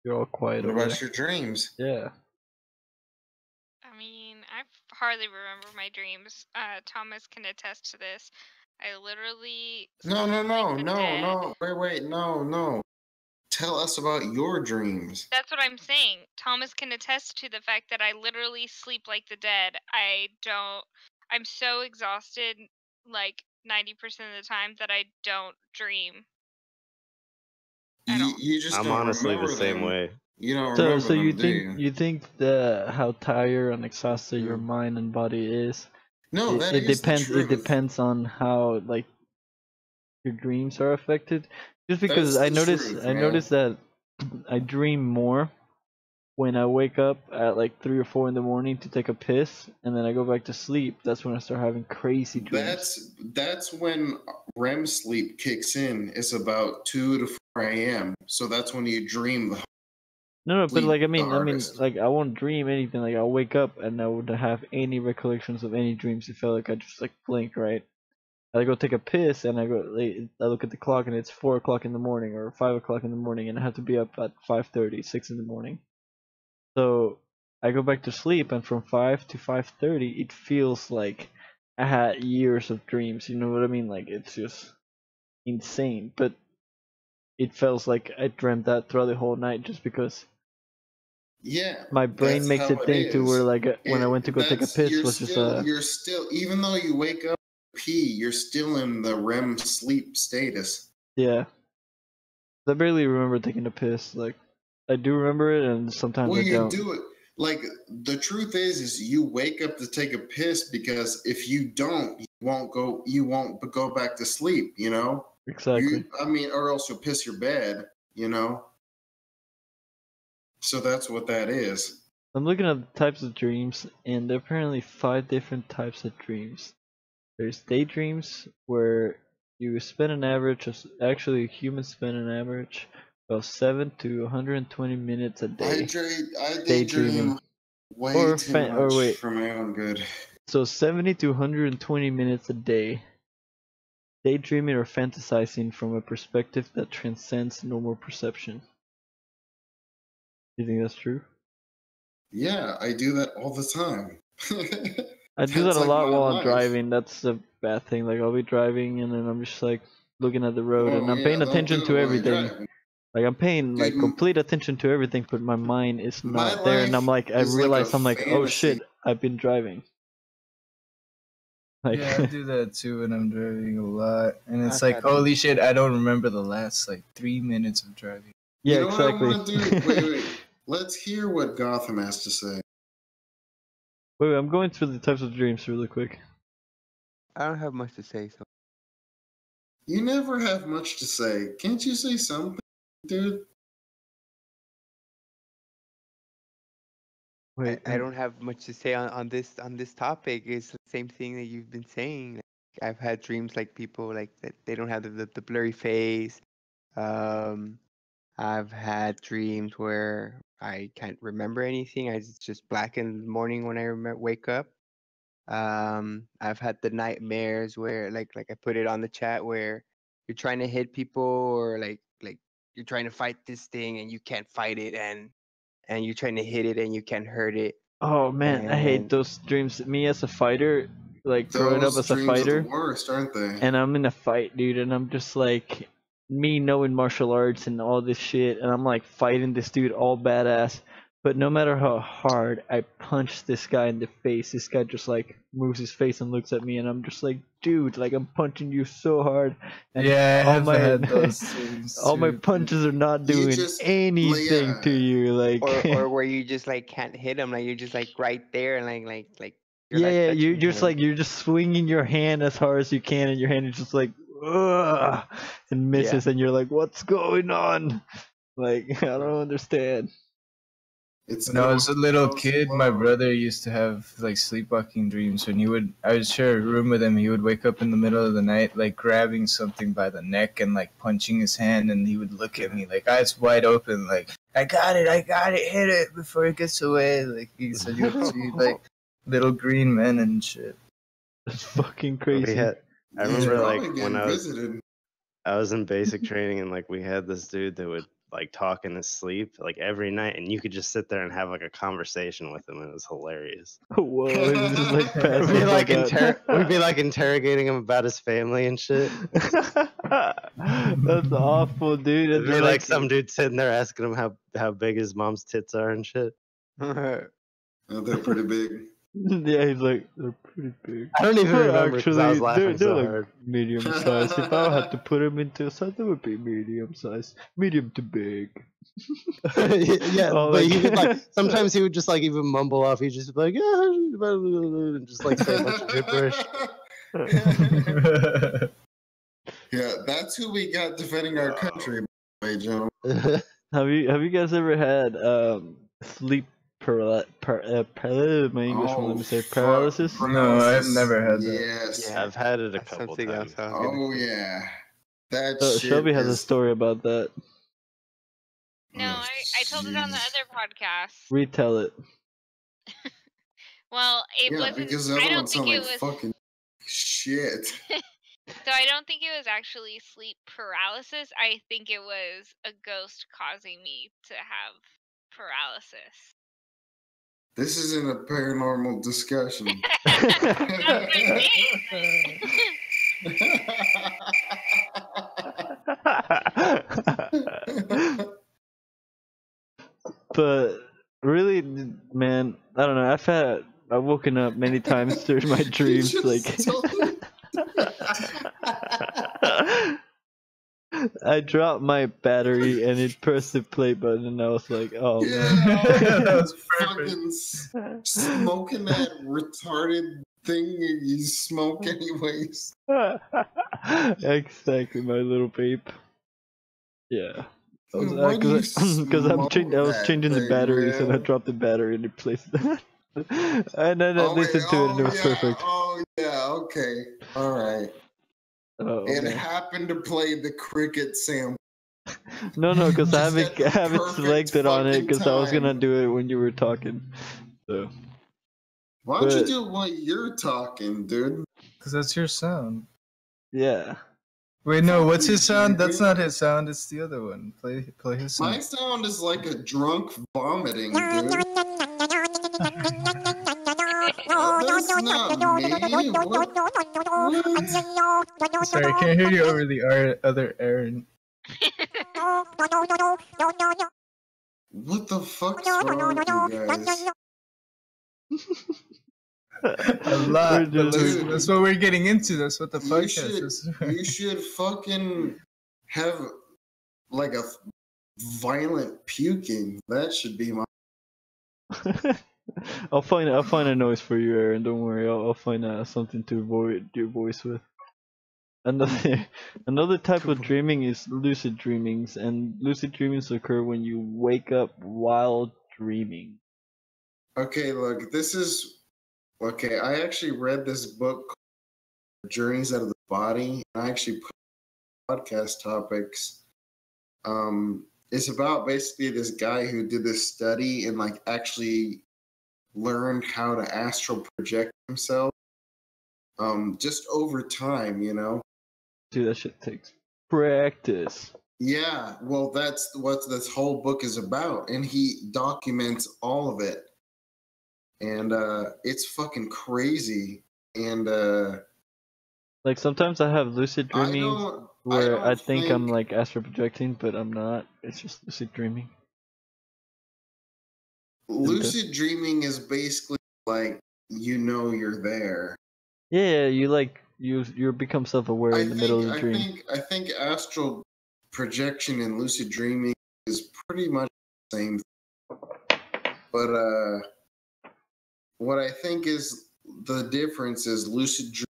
S2: You're all quiet
S1: What
S2: over
S1: about
S2: there.
S1: your dreams?
S2: Yeah.
S5: I mean, I hardly remember my dreams. Thomas can attest to this. I literally
S1: No,
S5: sleep like the dead.
S1: no. Wait, no. Tell us about your dreams.
S5: That's what I'm saying. Thomas can attest to the fact that I literally sleep like the dead. I'm so exhausted like 90% of the time that I don't dream at all.
S1: You just
S6: I'm
S1: don't
S6: honestly the
S1: remember
S6: same
S1: them.
S6: way.
S1: You don't remember
S2: So you
S1: them, do
S2: think
S1: you?
S2: that how tired and exhausted your mind and body is?
S1: No, that
S2: It
S1: is the
S2: depends. It
S1: truth.
S2: depends on how like your dreams are affected. Just because
S1: That's the truth,
S2: I
S1: man.
S2: noticed that I dream more when I wake up at like 3 or 4 in the morning to take a piss, and then I go back to sleep. That's when I start having crazy dreams.
S1: That's when REM sleep kicks in. It's about 2 to 4 a.m. So that's when you dream the
S2: No, but
S1: sleep
S2: like
S1: the hardest.
S2: like I won't dream anything. Like I'll wake up and I wouldn't have any recollections of any dreams. It felt like I just like blink, right? I go take a piss and I look at the clock and it's 4 o'clock in the morning or 5 o'clock in the morning, and I have to be up at 5:30, 6 in the morning. So I go back to sleep, and from 5 to 5:30, it feels like I had years of dreams. You know what I mean? Like it's just insane. But it feels like I dreamt that throughout the whole night, just because
S1: Yeah,
S2: my brain
S1: that's
S2: makes
S1: how
S2: it think to where
S1: is.
S2: like when I went to go take a piss was just
S1: You're still even though you wake up pee, you're still in the REM sleep status.
S2: yeah. I barely remember taking a piss. Like I do remember it, and sometimes
S1: Well,
S2: I
S1: you
S2: don't.
S1: do it. Like the truth is you wake up to take a piss, because if you don't, you won't go back to sleep, you know?
S2: Exactly.
S1: Or else you'll piss your bed, you know? So that's what that is.
S2: I'm looking at the types of dreams, and there are apparently 5 different types of dreams. There's daydreams, where you spend an average of, actually humans spend an average of 7 to 120 minutes a day
S1: I
S2: daydreaming.
S1: daydream way too
S2: Or
S1: much
S2: wait,
S1: for my own good.
S2: so 70 to 120 minutes a day daydreaming or fantasizing from a perspective that transcends normal perception. You think that's true?
S1: Yeah, I do that all the time.
S2: I do that
S1: That's
S2: a
S1: like
S2: lot
S1: my
S2: while I'm
S1: life.
S2: driving. That's the bad thing. Like I'll be driving and then I'm just like looking at the road and
S1: Oh
S2: I'm
S1: yeah,
S2: paying
S1: don't
S2: attention
S1: do it
S2: to
S1: while you're
S2: everything.
S1: driving.
S2: Like I'm paying like
S1: Dude,
S2: complete attention to everything, but my mind is
S1: my
S2: not there, and I'm
S1: life
S2: like, I
S1: is like a
S2: realize I'm like, oh
S1: fantasy.
S2: shit, I've been driving. Like,
S3: Yeah, I do that too when I'm driving a lot, and it's
S4: I've
S3: like,
S4: had
S3: holy shit, I don't remember the last like 3 minutes of driving.
S2: yeah,
S1: You know
S2: exactly.
S1: what I want to do? Wait. Let's hear what Gotham has to say.
S2: Wait, I'm going through the types of dreams really quick.
S4: I don't have much to say, so
S1: You never have much to say. Can't you say something, dude?
S2: Wait,
S4: I don't have much to say on this topic. It's the same thing that you've been saying. Like, I've had dreams like people like that they don't have the blurry face. Um, I've had dreams where I can't remember anything. It's just black in the morning when I wake up. I've had the nightmares where like I put it on the chat where you're trying to hit people or like you're trying to fight this thing and you can't fight it and you're trying to hit it and you can't hurt it.
S2: oh man, I hate
S4: And
S2: those dreams. Me as a fighter, like growing up
S1: Those
S2: as a
S1: dreams are the
S2: fighter,
S1: worst, aren't they?
S2: and I'm in a fight, dude, and I'm just like me knowing martial arts and all this shit, and I'm like fighting this dude all badass. But no matter how hard I punch this guy in the face, this guy just like moves his face and looks at me, and I'm just like, dude, like I'm punching you so hard, and
S3: Yeah, I
S2: all
S3: have
S2: my
S3: had those dreams
S2: all my
S3: too.
S2: punches are not
S1: You
S2: doing
S1: just-
S2: anything to
S1: yeah.
S2: you, like.
S4: or where you just like can't hit them, like you're just like right there and like you're
S2: Yeah,
S4: not
S2: yeah,
S4: touching him.
S2: you're just swinging your hand as hard as you can, and your hand is just like, ugh, and misses, and you're like, what's going on? Like, I don't understand.
S1: It's
S3: When I was a little
S1: so
S3: kid, my
S1: slow.
S3: brother used to have like sleepwalking dreams. When I would share a room with him, he would wake up in the middle of the night, like grabbing something by the neck and like punching his hand, and he would look at me like eyes wide open, like I got it, hit it before it gets away. Like he said, you would see like little green men and shit.
S2: That's fucking
S6: We
S2: crazy.
S6: had, I
S1: He's
S6: remember
S1: probably
S6: like when
S1: getting
S6: I was
S1: visited.
S6: in basic training and like we had this dude that would like talk in his sleep like every night and you could just sit there and have like a conversation with him and it was hilarious.
S2: Whoa, it's just like
S6: We'd
S2: passing
S6: be
S2: the
S6: like
S2: fuck out.
S6: we'd be like interrogating him about his family and shit.
S2: That's awful, dude.
S6: It'd
S2: And
S6: be
S2: then,
S6: like some dude sitting there asking him how big his mom's tits are and shit.
S1: Oh, they're pretty big.
S2: yeah, he's like, they're pretty big.
S6: I don't even
S2: But
S6: remember because I was
S2: actually,
S6: laughing
S2: they're
S6: so
S2: like
S6: hard.
S2: medium size. If I had to put them into a size, they would be medium size, medium to big.
S6: Yeah,
S2: Oh,
S6: but
S2: like-
S6: he would like sometimes he would just like even mumble off. He'd just be like, and just like say a bunch of gibberish.
S1: Yeah, that's who we got defending our country, by the way, gentlemen.
S2: Have you guys ever had sleep my English won't let me say
S1: fuck,
S2: paralysis?
S3: No, I've never had that.
S1: Yes.
S4: Yeah.
S6: I've had it a
S4: That's
S6: couple
S4: something
S6: times.
S4: else I was gonna
S1: Oh
S4: say.
S1: yeah. That shit
S2: Shelby has a
S1: is-
S2: story about that.
S5: No, I told it on the
S1: jeez.
S5: other podcast.
S2: Retell it.
S5: Well, it
S1: Yeah,
S5: wasn't.
S1: because the
S5: I
S1: other
S5: don't
S1: one
S5: think
S1: sound
S5: it
S1: like
S5: was.
S1: fucking shit.
S5: So I don't think it was actually sleep paralysis. I think it was a ghost causing me to have paralysis.
S1: This isn't a paranormal discussion.
S5: That's what I'm saying.
S2: But really, man, I don't know. I've woken up many times during my dreams,
S1: just
S2: like.
S1: told me.
S2: I dropped my battery and it pressed the play button, and I was like, "Oh man."
S1: Yeah,
S3: That was
S1: fucking smoking that retarded thing you smoke anyways.
S2: Exactly, my little vape. Yeah.
S1: Why do you
S2: Because I was
S1: smoke
S2: changing
S1: that
S2: the
S1: thing,
S2: batteries and I
S1: man?
S2: dropped the battery and it placed that. And then I
S1: Oh, wait,
S2: listened to it and it was
S1: yeah,
S2: perfect.
S1: Oh yeah, okay, all right.
S2: Oh,
S1: It
S2: man.
S1: happened to play the cricket sample.
S2: No, because I
S1: Just at the
S2: haven't
S1: perfect
S2: selected on it
S1: fucking
S2: because I was gonna
S1: time.
S2: do it when you were talking. So.
S1: Why don't you
S2: But-
S1: do it while you're talking, dude?
S3: Because that's your sound.
S2: Yeah.
S3: Wait, no, what's
S1: Fuck
S3: his
S1: you,
S3: sound? That's
S1: dude.
S3: not his sound. It's the other one. Play his
S1: My
S3: sound.
S1: sound is like a drunk vomiting, dude. That's not me. What?
S3: Sorry, I can't hear you over the other Aaron.
S1: What the fuck's wrong with you guys?
S3: A lot.
S2: We're
S3: But
S1: just-
S3: that's what we're getting into. That's what the
S1: You
S3: podcast is.
S1: should fucking have like a violent puking. That should be my.
S2: I'll find a noise for you, Aaron. Don't worry. I'll find something to avoid your voice with. another another type of dreaming is lucid dreamings, and lucid dreamings occur when you wake up while dreaming.
S1: Okay, look, this is okay. I actually read this book, Journeys Out of the Body, and I actually put podcast topics. It's about basically this guy who did this study and like actually learned how to astral project himself. Just over time, you know.
S2: Dude, that shit takes practice.
S1: Yeah, well, that's what this whole book is about, and he documents all of it, and it's fucking crazy. And
S2: Like sometimes I have lucid
S1: I
S2: dreamings
S1: don't,
S2: where I think I'm
S1: think
S2: like astral projecting, but I'm not. It's just lucid dreaming.
S1: lucid dreaming is basically like you know you're there.
S2: Yeah, you like you become self-aware in the middle of the dream.
S1: I think astral projection and lucid dreaming is pretty much the same thing. But what I think is the difference is lucid dreaming,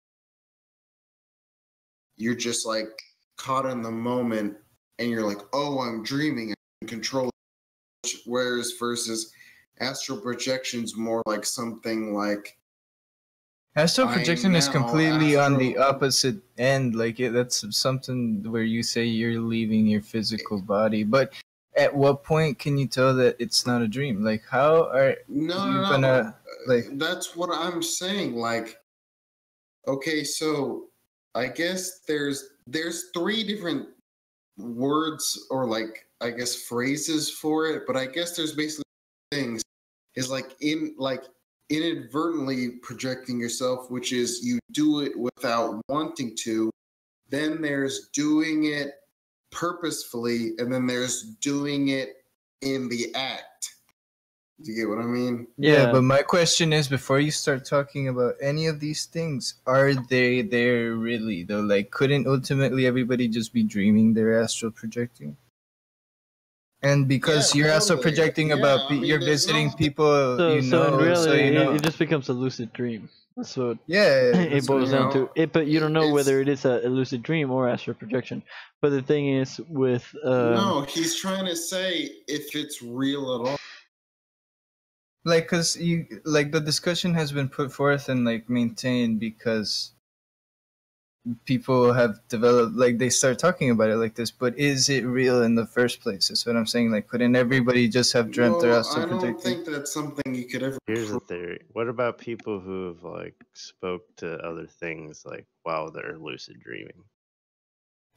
S1: you're just like caught in the moment and you're like, oh, I'm dreaming, I can control it. Whereas versus astral projection's more like something like
S3: Astral projection is completely on the
S1: astral-
S3: opposite end. Like that's something where you say you're leaving your physical body, but at what point can you tell that it's not a dream? Like how are you gonna like?
S1: That's what I'm saying. Like, okay, so I guess there's three different words or like I guess phrases for it, but I guess there's basically things is like inadvertently projecting yourself, which is you do it without wanting to. Then there's doing it purposefully, and then there's doing it in the act. Do you get what I mean?
S3: Yeah, but my question is, before you start talking about any of these things, are they there really though? Like, couldn't ultimately everybody just be dreaming they're astral projecting? And because you're astral projecting about you're visiting people,
S2: So in reality,
S3: know.
S2: it just becomes a lucid dream. That's what
S3: it
S2: it boils down to. But you don't know whether it is a lucid dream or astral projection. But the thing is, with
S1: no, he's trying to say if it's real at all.
S3: Like, cause you like the discussion has been put forth and like maintained because people have developed like they start talking about it like this. But is it real in the first place? That's what I'm saying. Like, couldn't everybody just have dreamt their astral projecting?
S1: I don't think that's something you could ever.
S6: Here's a theory. What about people who've like spoke to other things like while they're lucid dreaming?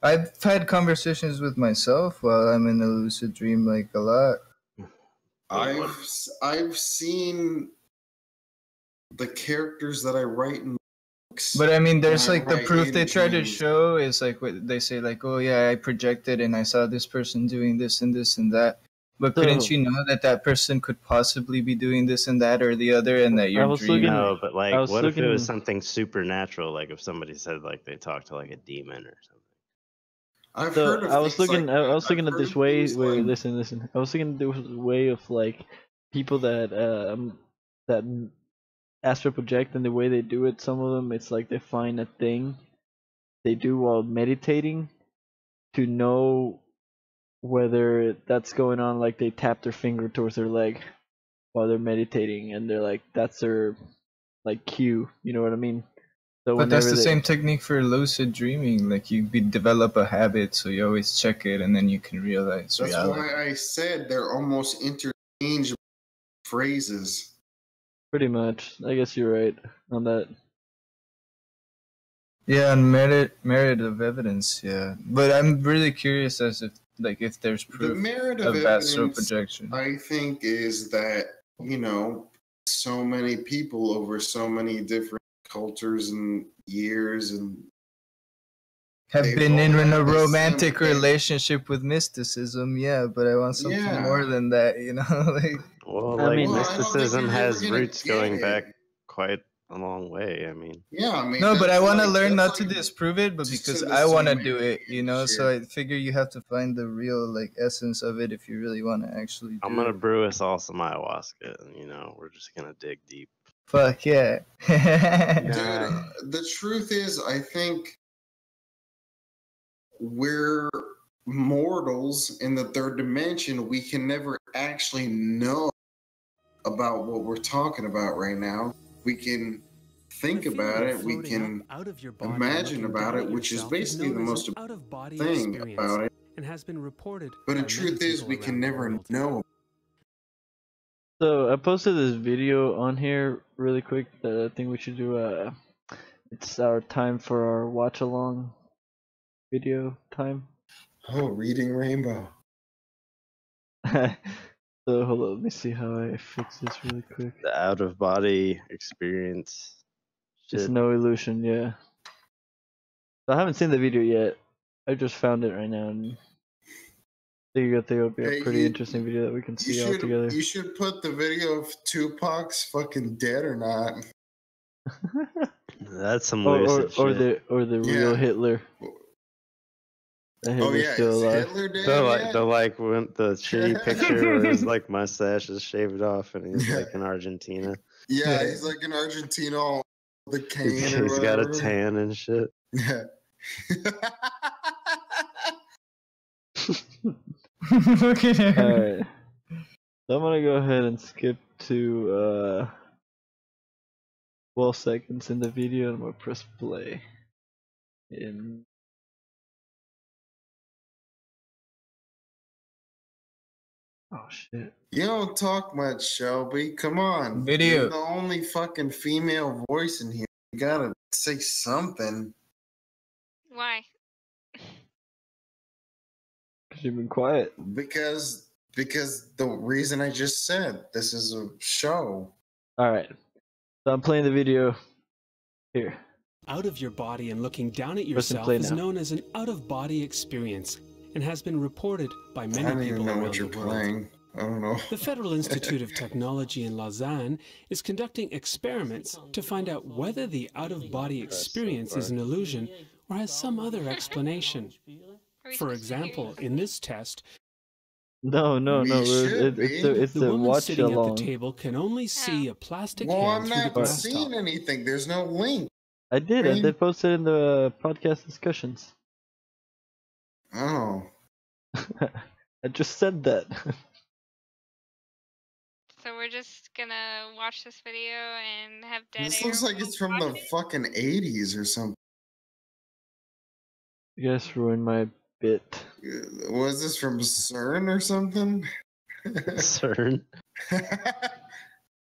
S3: I've had conversations with myself while I'm in a lucid dream like a lot.
S1: I've seen the characters that I write in books.
S3: But I mean, there's like the proof they try to show is like what they say, like, oh yeah, I projected and I saw this person doing this and this and that. But couldn't you know that that person could possibly be doing this and that or the other, and that you're dreaming?
S6: No, but like, what if it was something supernatural? Like if somebody said like they talked to like a demon or something.
S2: I was looking at this way where listen. I was looking at this way of like people that astral project, and the way they do it. Some of them, it's like they find a thing they do while meditating to know whether that's going on. Like they tap their finger towards their leg while they're meditating, and they're like, that's their like cue. You know what I mean? So
S3: but that's the same technique for lucid dreaming. Like you develop a habit, so you always check it, and then you can realize reality.
S1: That's why I said they're almost interchangeable phrases.
S2: Pretty much. I guess you're right on that.
S3: Yeah, and merit of evidence. Yeah, but I'm really curious as if there's proof
S1: the merit of
S3: astral
S1: evidence,
S3: projection.
S1: I think is that so many people over so many different cultures and years and
S3: have been in a romantic relationship with mysticism, yeah, but I want something more than that, like,
S6: well, like mysticism has roots going back quite a long way. I mean,
S3: no, but I want to learn not to disprove it, but because I want to do it, so I figure you have to find the real essence of it if you really want to actually do
S6: I'm gonna brew us all some ayahuasca, and we're just gonna dig deep.
S3: Fuck yeah.
S1: Dude, the truth is, I think we're mortals in the third dimension. We can never actually know about what we're talking about right now. We can think about it. We can imagine about it, which is basically the most important thing about it.
S9: And has been reported.
S1: But the truth is, we can never know.
S2: So I posted this video on here really quick that I think we should do. It's our time for our watch along video time.
S1: Oh, reading Rainbow.
S2: So hold on, let me see how I fix this really quick.
S6: The out of body experience.
S2: It's
S6: Shit.
S2: no illusion, yeah. So I haven't seen the video yet. I just found it right now, and I think it will be a pretty interesting video that we can see all together.
S1: You should put the video of Tupac's fucking dead or not.
S6: That's some lucid shit.
S2: or the real Hitler. Hitler's still alive.
S1: Hitler dead
S6: the when the shitty picture where his like mustache is shaved off and he's like in Argentina.
S1: Yeah, he's like in Argentina, all the cane.
S6: He's got a tan and shit.
S1: Yeah.
S3: Look at him.
S2: Alright. So I'm gonna go ahead and skip to 12 seconds in the video and I'm gonna press play. Oh shit.
S1: You don't talk much, Shelby. Come on.
S3: Video.
S1: You're the only fucking female voice in here. You gotta say something.
S5: Why?
S2: Because you've been quiet.
S1: Because the reason I just said, this is a show.
S2: Alright. So I'm playing the video here.
S9: Out of your body and looking down at
S2: Press and
S9: yourself
S2: play
S9: is
S2: now.
S9: known as an out-of-body experience and has been reported by
S1: I
S9: many
S1: don't
S9: people
S1: even know
S9: around
S1: what you're
S9: the world.
S1: playing. I don't know.
S9: The Federal Institute of Technology in Lausanne is conducting experiments to find out whether the out-of-body experience is an illusion or has some other explanation. For example, in this test,
S2: No. It's
S9: the
S2: a
S9: woman
S2: watch
S9: sitting
S2: along.
S9: at the table can only see a plastic
S1: Well,
S9: hand
S1: I'm
S9: through the
S1: not
S9: glass
S1: seeing
S9: top.
S1: anything. There's no link.
S2: I did post it in the podcast discussions.
S1: Oh.
S2: I just said that.
S5: So we're just gonna watch this video and have dead
S1: This
S5: air
S1: looks like
S5: while
S1: it's from the
S5: watching?
S1: fucking 80s or something.
S2: You guys ruined my bit.
S1: Was this from CERN or something?
S6: CERN.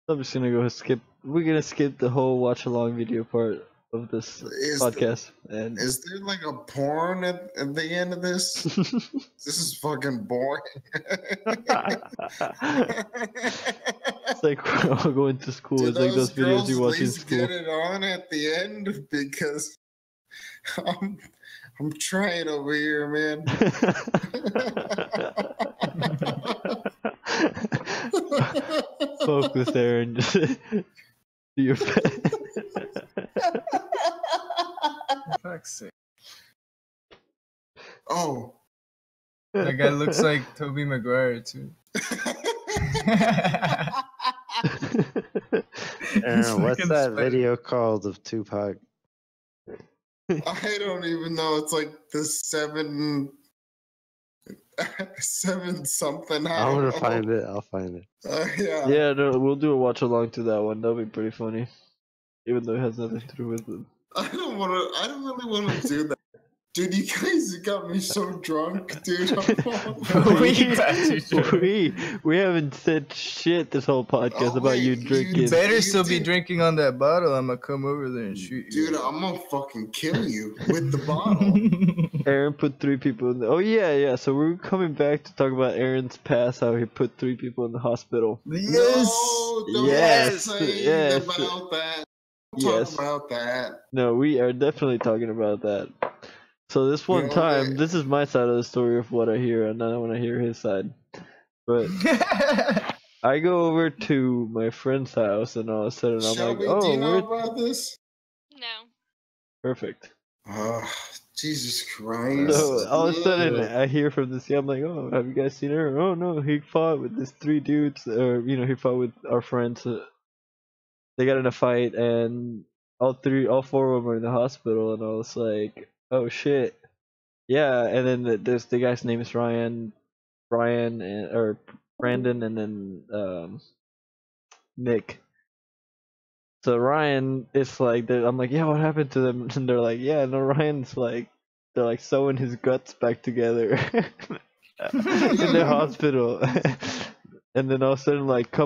S2: I'm just gonna go skip. We're gonna skip the whole watch along video part of this podcast. And
S1: Is there like a porn at the end of this? This is fucking boring.
S2: it's like we're all going to school.
S1: Do
S2: It's like those videos you watch in
S1: please
S2: school.
S1: get it on at the end because I'm trying over here, man.
S2: Focus, Aaron. Just do your best.
S3: Fuck's sake.
S1: Oh.
S3: That guy looks like Tobey Maguire too.
S6: Aaron, what's
S3: fucking
S6: that
S3: spider.
S6: video called of Tupac?
S1: I don't even know. It's like the seven something.
S6: I'm gonna find it. I'll find it.
S1: Yeah.
S2: Yeah, no, we'll do a watch along to that one. That'll be pretty funny, even though it has nothing to do with it.
S1: I don't really want to do that. Dude, you guys got me so drunk, dude.
S2: we haven't said shit this whole podcast about you drinking.
S3: You better still be drinking on that bottle. I'm gonna come over there and shoot you.
S1: Dude, I'm gonna fucking kill you with the bottle.
S2: Aaron put 3 people in the. Oh yeah. So we're coming back to talk about Aaron's past, how he put 3 people in the hospital.
S3: Yes.
S1: No, don't
S2: Yes,
S1: say
S2: yes.
S1: about that. Don't
S2: Yes.
S1: talk about that.
S2: No, we are definitely talking about that. So this one
S1: know,
S2: time,
S1: like-
S2: this is my side of the story of what I hear, and I want to hear his side. But I go over to my friend's house, and all of a sudden I'm
S1: Shelby,
S2: like,
S1: do you know
S2: we're
S1: about this?
S5: No.
S2: perfect.
S1: Oh, Jesus Christ.
S2: So all of a sudden
S1: Yeah.
S2: I hear from this guy, I'm like, oh, have you guys seen her? Oh no, he fought with these 3 dudes, or he fought with our friends. They got in a fight, and all 4 of them are in the hospital, and I was like, oh shit. Yeah, and then there's the guy's name is Brian, or Brandon, and then Nick. So Ryan is like, I'm like, yeah, what happened to them? And they're like, yeah, no, Ryan's like, they're like sewing his guts back together in the hospital. And then all of a sudden, like,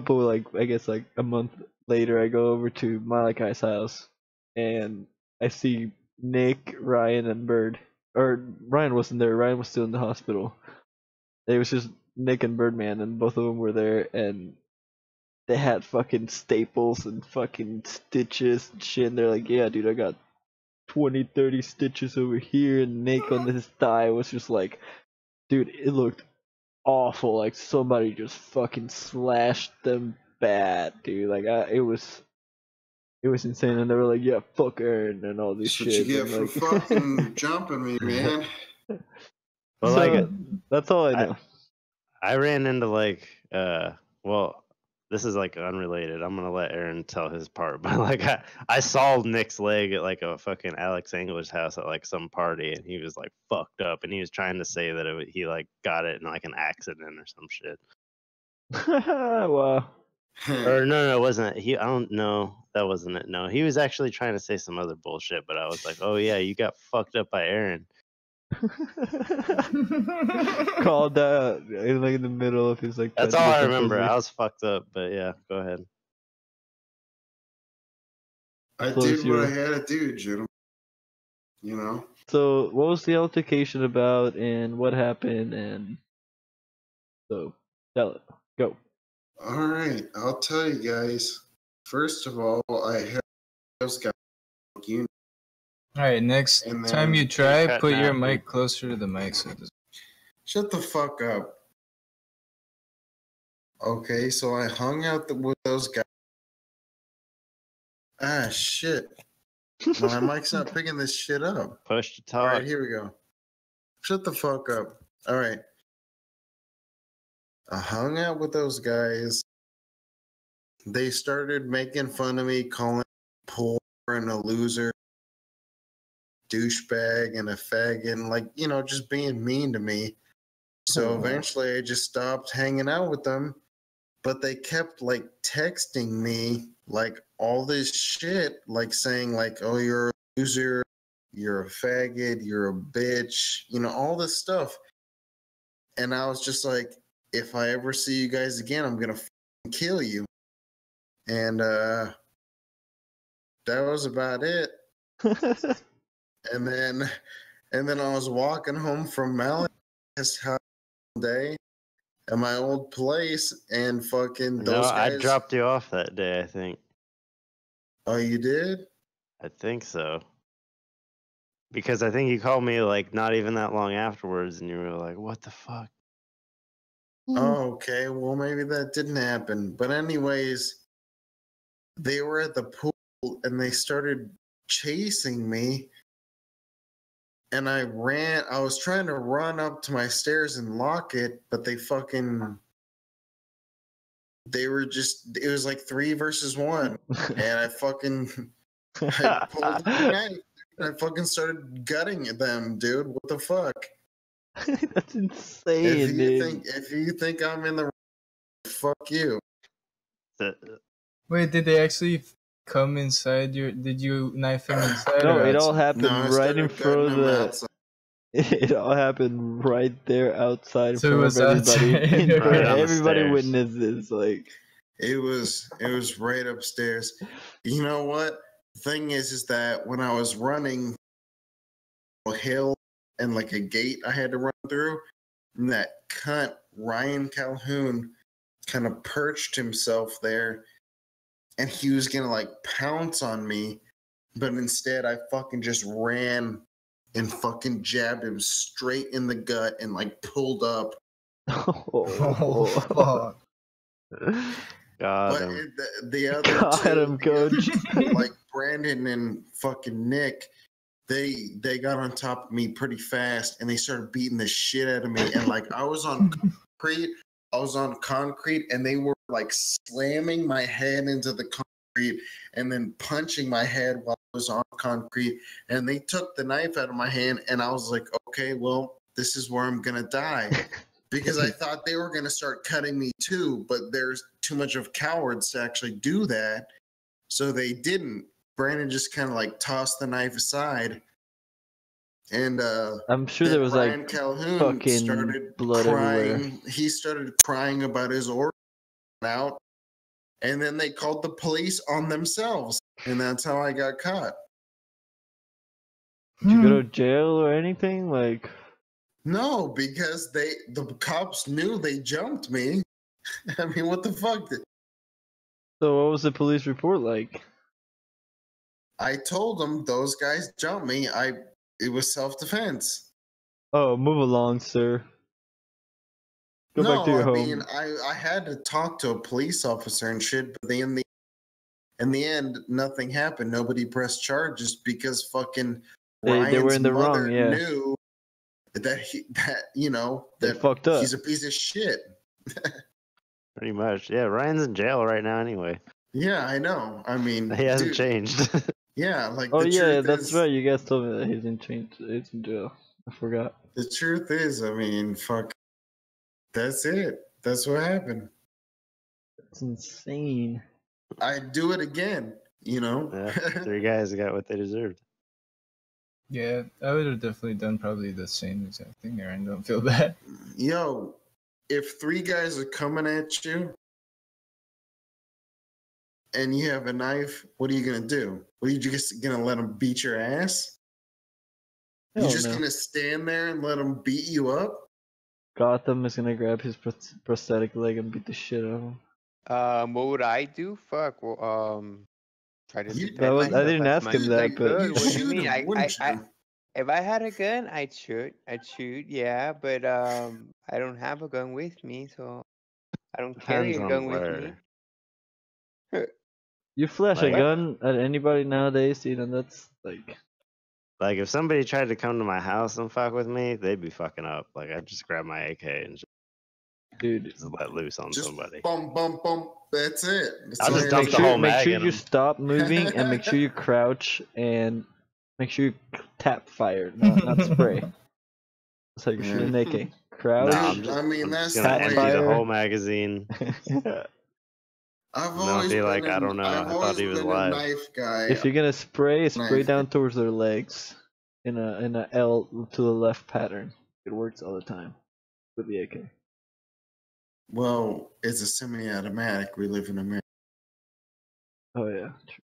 S2: I guess like a month later, I go over to Malachi's house, and I see Nick, Ryan, and Bird. Or Ryan wasn't there. Ryan was still in the hospital. It was just Nick and Birdman, and both of them were there, and they had fucking staples and fucking stitches and shit. And they're like, yeah, dude, I got 20, 30 stitches over here. And Nick on his thigh was just like, dude, it looked awful. Like somebody just fucking slashed them bad, dude. Like it was insane. And they were like, yeah, fuck Aaron and all this
S1: That's
S2: shit.
S1: what you get
S2: and
S1: for
S2: like,
S1: fucking jumping me, man.
S6: Well,
S2: so,
S6: like,
S2: that's all I know.
S6: I ran into like, well, this is like unrelated. I'm gonna let Aaron tell his part, but like, I saw Nick's leg at like a fucking Alex English house at like some party, and he was like fucked up, and he was trying to say that he like got it in like an accident or some shit.
S2: Wow.
S6: Or no, it wasn't. I don't know. That wasn't it. No, he was actually trying to say some other bullshit, but I was like, oh yeah, you got fucked up by Aaron.
S2: Called like in the middle of his like.
S6: That's all I remember. I was fucked up, but yeah, go ahead.
S1: I did what I had to do, gentlemen. You know.
S2: So, what was the altercation about, and what happened, and so tell it. Go.
S1: All right, I'll tell you guys. First of all, I have those guys. You.
S3: All right, next time you try, put your mic closer to the mic so it doesn't.
S1: Shut the fuck up. Okay, so I hung out with those guys. Ah, shit. My mic's not picking this shit up.
S6: Push to talk.
S1: All right, here we go. Shut the fuck up. All right. I hung out with those guys. They started making fun of me, calling me poor and a loser, douchebag and a faggot, and like, you know, just being mean to me. So eventually I just stopped hanging out with them, but they kept like texting me like all this shit, like saying like, oh, you're a loser, you're a faggot, you're a bitch, you know, all this stuff. And I was just like, if I ever see you guys again, I'm gonna kill you. And that was about it. and then I was walking home from Malachi's house one day at my old place, and fucking those guys.
S6: I dropped you off that day, I think.
S1: Oh, you did?
S6: I think so. Because I think you called me like not even that long afterwards, and you were like, "What the fuck?"
S1: Oh, okay. Well, maybe that didn't happen. But anyways, they were at the pool and they started chasing me. And I ran. I was trying to run up to my stairs and lock it, but they were just, it was like 3 versus 1. And I pulled the knife. I fucking started gutting at them, dude. What the fuck?
S2: That's insane,
S1: If you think I'm in the fuck you.
S3: Wait, did they actually come inside your? Did you knife him inside?
S2: No, it all
S3: outside?
S2: happened right in front of the. It all happened right there outside
S3: So
S2: in front of everybody.
S6: Right on the
S2: Everybody
S6: stairs.
S2: witnessed this. Like
S1: it was right upstairs. You know what? The thing is that when I was running a hill and like a gate I had to run through, and that cunt Ryan Calhoun kind of perched himself there, and he was gonna like pounce on me, but instead I fucking just ran and fucking jabbed him straight in the gut and like pulled up.
S3: Oh fuck!
S6: Got
S1: But
S6: him.
S1: the other
S2: got
S1: two,
S2: him, coach.
S1: like Brandon and fucking Nick, they got on top of me pretty fast and they started beating the shit out of me. And like I was on concrete, and they were like slamming my head into the concrete concrete and then punching my head while I was on concrete. And they took the knife out of my hand, and I was like, okay, well, this is where I'm going to die. Because I thought they were going to start cutting me too, but there's too much of cowards to actually do that. So they didn't. Brandon just kind of like tossed the knife aside. And
S2: I'm sure there was
S1: Brian
S2: like
S1: Calhoun
S2: fucking
S1: started
S2: blood
S1: crying.
S2: everywhere.
S1: He started crying about his organ out. And then they called the police on themselves. And that's how I got caught.
S2: Did you go to jail or anything? Like,
S1: No, because the cops knew they jumped me. I mean, what the fuck?
S2: so what was the police report like?
S1: I told them those guys jumped me. It was self-defense.
S2: Oh, move along, sir. Go
S1: No,
S2: back to your
S1: I
S2: home.
S1: mean, I had to talk to a police officer and shit, but in the end, nothing happened. Nobody pressed charges because fucking
S2: They were
S1: Ryan's
S2: in the
S1: mother
S2: wrong, yeah.
S1: knew that
S2: They fucked up.
S1: he's a piece of shit.
S6: Pretty much. Yeah, Ryan's in jail right now anyway.
S1: Yeah, I know. I mean,
S6: He hasn't
S1: dude,
S6: changed.
S1: yeah, like
S2: Oh
S1: the
S2: yeah,
S1: truth
S2: that's
S1: is,
S2: right. You guys told me that he's in jail. I forgot.
S1: the truth is, I mean, fuck. That's it. That's what happened.
S2: It's insane.
S1: I'd do it again, you know?
S6: Yeah, 3 guys got what they deserved.
S3: Yeah, I would have definitely done probably the same exact thing there, and don't feel bad.
S1: Yo, if 3 guys are coming at you and you have a knife, what are you going to do? What are you just going to let them beat your ass?
S2: Hell
S1: You're just
S2: no.
S1: going to stand there and let them beat you up?
S2: Gotham is gonna grab his prosthetic leg and beat the shit out of him.
S4: What would I do? Fuck. Well, try to
S1: You-
S4: defend
S2: That was- I
S4: myself
S2: didn't
S4: as
S2: ask
S4: much
S2: him
S4: as
S2: that,
S4: I
S2: but-
S4: could.
S1: You
S4: What do you
S1: shoot
S4: mean?
S1: him, wouldn't you?
S4: If I had a gun, I'd shoot. Yeah, but I don't have a gun with me, so I don't carry
S6: Depends
S4: a
S6: on
S4: gun with me.
S6: where.
S2: You flash a
S6: Like-
S2: gun at anybody nowadays, you know, that's like,
S6: Like, if somebody tried to come to my house and fuck with me, they'd be fucking up. Like, I'd just grab my AK and
S2: dude.
S6: just let loose on
S1: Just
S6: somebody.
S1: bump, bump, bump. That's it. That's
S6: I'll
S1: all
S6: just
S1: you
S6: dump
S1: have
S6: the
S1: to
S6: whole
S1: do.
S2: make
S6: mag
S2: sure
S6: in
S2: you
S6: 'em.
S2: stop moving and make sure you crouch and make sure you tap fire, not spray. That's how you shoot an AK. Crouch.
S6: Nah,
S1: Dude,
S6: I'm
S1: I mean,
S6: just
S1: that's
S6: gonna
S1: the
S6: empty
S1: way-
S6: the
S2: Fire.
S6: whole magazine.
S1: I've
S6: And they'll
S1: always
S6: be
S1: been
S6: like, I don't know,
S1: I've
S6: I thought
S1: always
S6: he was
S1: been
S6: alive.
S1: a knife guy.
S2: If you're gonna spray
S1: Knife.
S2: down towards their legs in a L to the left pattern. It works all the time with the AK.
S1: Well, it's a semi-automatic. We live in America.
S2: Oh yeah, true.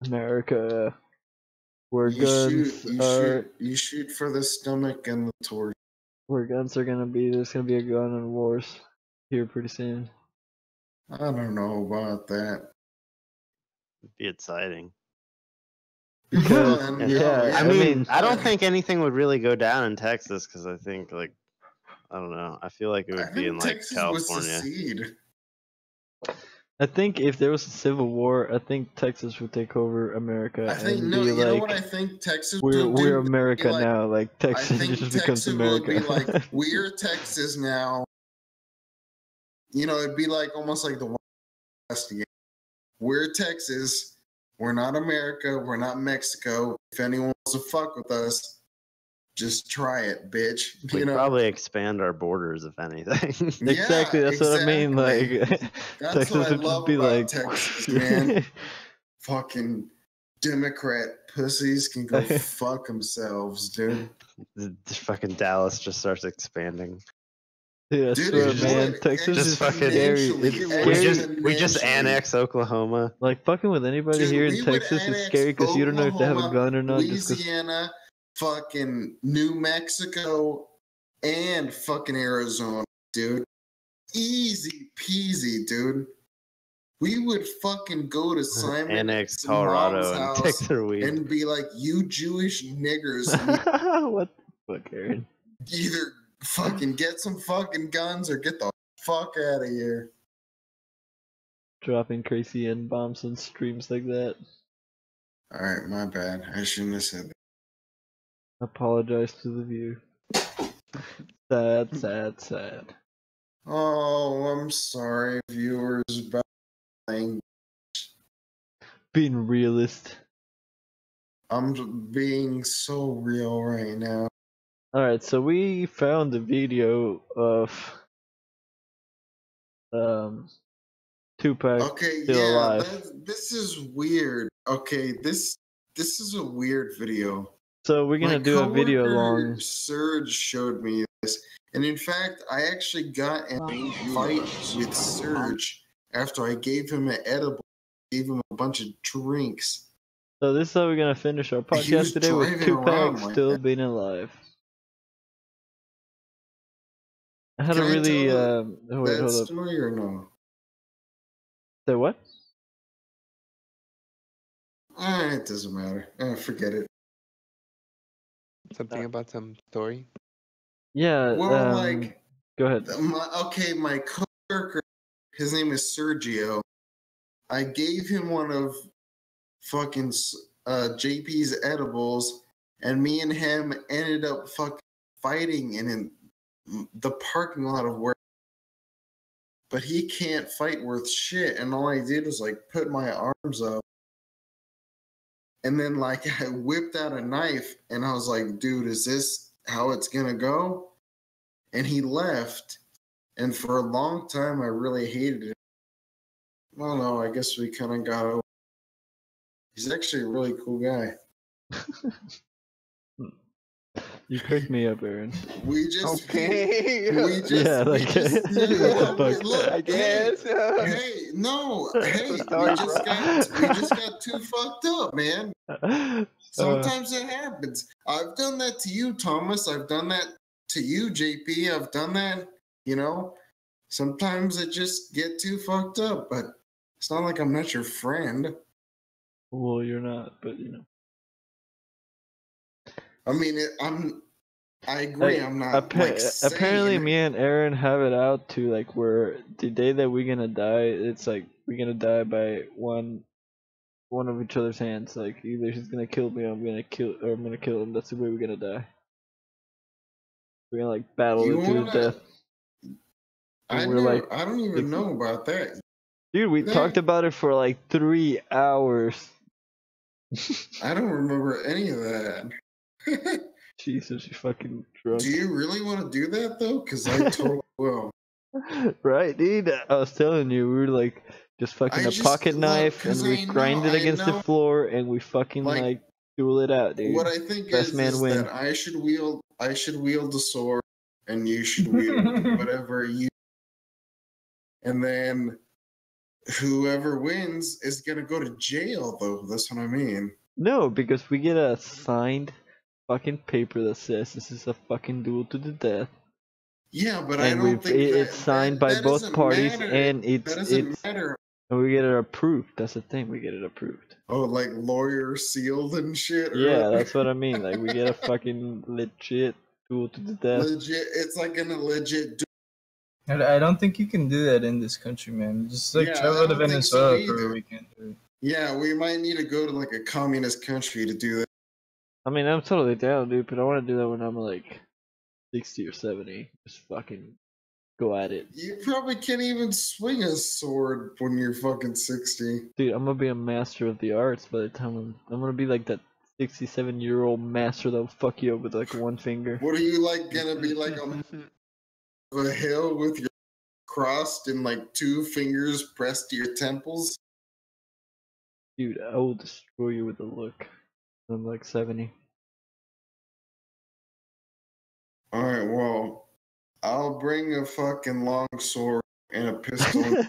S2: America, where
S1: You
S2: guns are,
S1: you shoot for the stomach and the torso.
S2: where guns are gonna be. There's gonna be a gun and wars here pretty soon.
S1: I don't know about that.
S6: It'd be exciting.
S2: Because-
S1: Fun,
S2: yeah,
S6: I
S2: I
S6: mean,
S2: mean-
S6: I don't think anything would really go down in Texas because I think, like, I don't know. I feel like it
S1: I
S6: would be
S1: think
S6: in, like,
S1: Texas would
S6: California.
S1: secede.
S2: I think if there was a civil war, I think Texas would take over America
S1: I think
S2: and
S1: no.
S2: be
S1: You
S2: like,
S1: know what I think Texas
S2: we're
S1: would do?
S2: we're America
S1: like,
S2: now. Like
S1: I
S2: Texas
S1: think
S2: just becomes
S1: Texas
S2: America.
S1: would be like, we're Texas now. You know, it'd be like almost like the West again. We're Texas. We're not America. We're not Mexico. If anyone wants to fuck with us, just try it, bitch.
S6: We'd
S1: You know,
S6: probably expand our borders, if anything.
S2: Exactly, that's what I mean.
S1: exactly.
S2: Like
S1: That's
S2: Texas
S1: what I
S2: would just
S1: love
S2: be
S1: about
S2: like,
S1: Texas, man. Fucking Democrat pussies can go fuck themselves, dude.
S6: The fucking Dallas just starts expanding.
S2: Dude, I
S1: Dude,
S2: swear,
S1: it
S2: man,
S1: would
S2: Texas
S6: just
S2: is
S6: fucking-
S2: scary.
S1: exponentially-
S2: It's
S6: We
S2: scary.
S6: we just
S1: exponentially.
S6: annex Oklahoma.
S2: Like fucking with anybody
S1: Dude,
S2: here
S1: we
S2: in
S1: would
S2: Texas is
S1: annex
S2: scary because you don't know if they have a
S1: Oklahoma,
S2: gun or not. Just 'cause-
S1: Louisiana, fucking New Mexico, and fucking Arizona, dude. Easy peasy, dude. We would fucking go to Simon
S6: Annex
S1: mom's
S6: Colorado and
S1: house
S6: take their weed.
S1: and be like, "You Jewish niggers,
S2: what the fuck, Aaron?
S1: either fucking get some fucking guns or get the fuck out of here."
S2: Dropping crazy N bombs on streams like that.
S1: All right, my bad. I shouldn't have said that.
S2: Apologize to the viewer. Sad, sad, sad.
S1: Oh, I'm sorry, viewers, about playing
S2: Being realist.
S1: I'm being so real right now.
S2: Alright, so we found a video of Tupac
S1: Okay,
S2: still
S1: yeah,
S2: alive.
S1: this is weird. Okay, this is a weird video.
S2: So we're gonna
S1: My
S2: do a video
S1: coworker
S2: along.
S1: Serge showed me this, and in fact, I actually got in a fight with Serge after I gave him an edible, gave him a bunch of drinks.
S2: So this is how we're gonna finish our
S1: He was
S2: podcast today with
S1: driving
S2: Tupac
S1: around like
S2: still
S1: that.
S2: being alive. I had
S1: Can
S2: a
S1: I
S2: really
S1: tell
S2: wait,
S1: that
S2: hold up.
S1: story or no?
S2: Say what?
S1: It doesn't matter. Forget it.
S4: Something about some story.
S2: Yeah.
S1: Well, like,
S2: go ahead.
S1: my coworker, his name is Sergio. I gave him one of fucking JP's edibles, and me and him ended up fucking fighting in the parking lot of work. But he can't fight worth shit, and all I did was like put my arms up, and then like I whipped out a knife, and I was like, "Dude, is this how it's gonna go?" And he left, and for a long time I really hated him. Well, no, I guess we kind of got over. He's actually a really cool guy.
S2: You cracked me up, Aaron.
S1: We just
S4: Okay.
S2: What the fuck?
S1: Look,
S4: I guess.
S1: Hey, no, hey, we just got too fucked up, man. Sometimes it happens. I've done that to you, Thomas. I've done that to you, JP. I've done that, you know. Sometimes it just get too fucked up, but it's not like I'm not your friend.
S2: Well, you're not, but you know.
S1: I mean, I agree. I'm not like
S2: apparently
S1: saying,
S2: me and Aaron have it out to like where the day that we're gonna die, it's like we're gonna die by one of each other's hands. Like either he's gonna kill me, or I'm gonna kill him. That's the way we're gonna die. We're gonna like battle it to the death.
S1: I don't even know about that.
S2: Dude, we talked about it for like 3 hours.
S1: I don't remember any of that.
S2: Jesus, you fucking drunk.
S1: Do you really want to do that though? Because I totally will.
S2: Right, dude. I was telling you, we were like just fucking pocket knife, and we grind it against the floor, and we fucking like duel it out, dude.
S1: What I think
S2: Best man win.
S1: that I should wield the sword, and you should wield whatever you. And then whoever wins is gonna go to jail, though. That's what I mean.
S2: No, because we get a signed fucking paper that says this is a fucking duel to the death.
S1: Yeah, but
S2: and
S1: I don't think
S2: it's signed by both parties, and
S1: matter.
S2: And we get it approved. That's the thing. We get it approved.
S1: Oh, like lawyer sealed and shit.
S2: Yeah, that's what I mean. Like we get a fucking legit duel to the death.
S1: Legit. It's like a legit.
S3: I don't think you can do that in this country, man. Just like travel to Venezuela for a weekend.
S1: Yeah, we might need to go to like a communist country to do that.
S2: I mean, I'm totally down, dude, but I want to do that when I'm like 60 or 70. Just fucking go at it.
S1: You probably can't even swing a sword when you're fucking 60.
S2: Dude, I'm gonna be a master of the arts by the time I'm gonna be like that 67-year-old master that'll fuck you up with like one finger.
S1: What are you like gonna be like on a hill with your crossed and like 2 fingers pressed to your temples?
S2: Dude, I will destroy you with a look. I'm like 70.
S1: Alright, well, I'll bring a fucking long sword and a pistol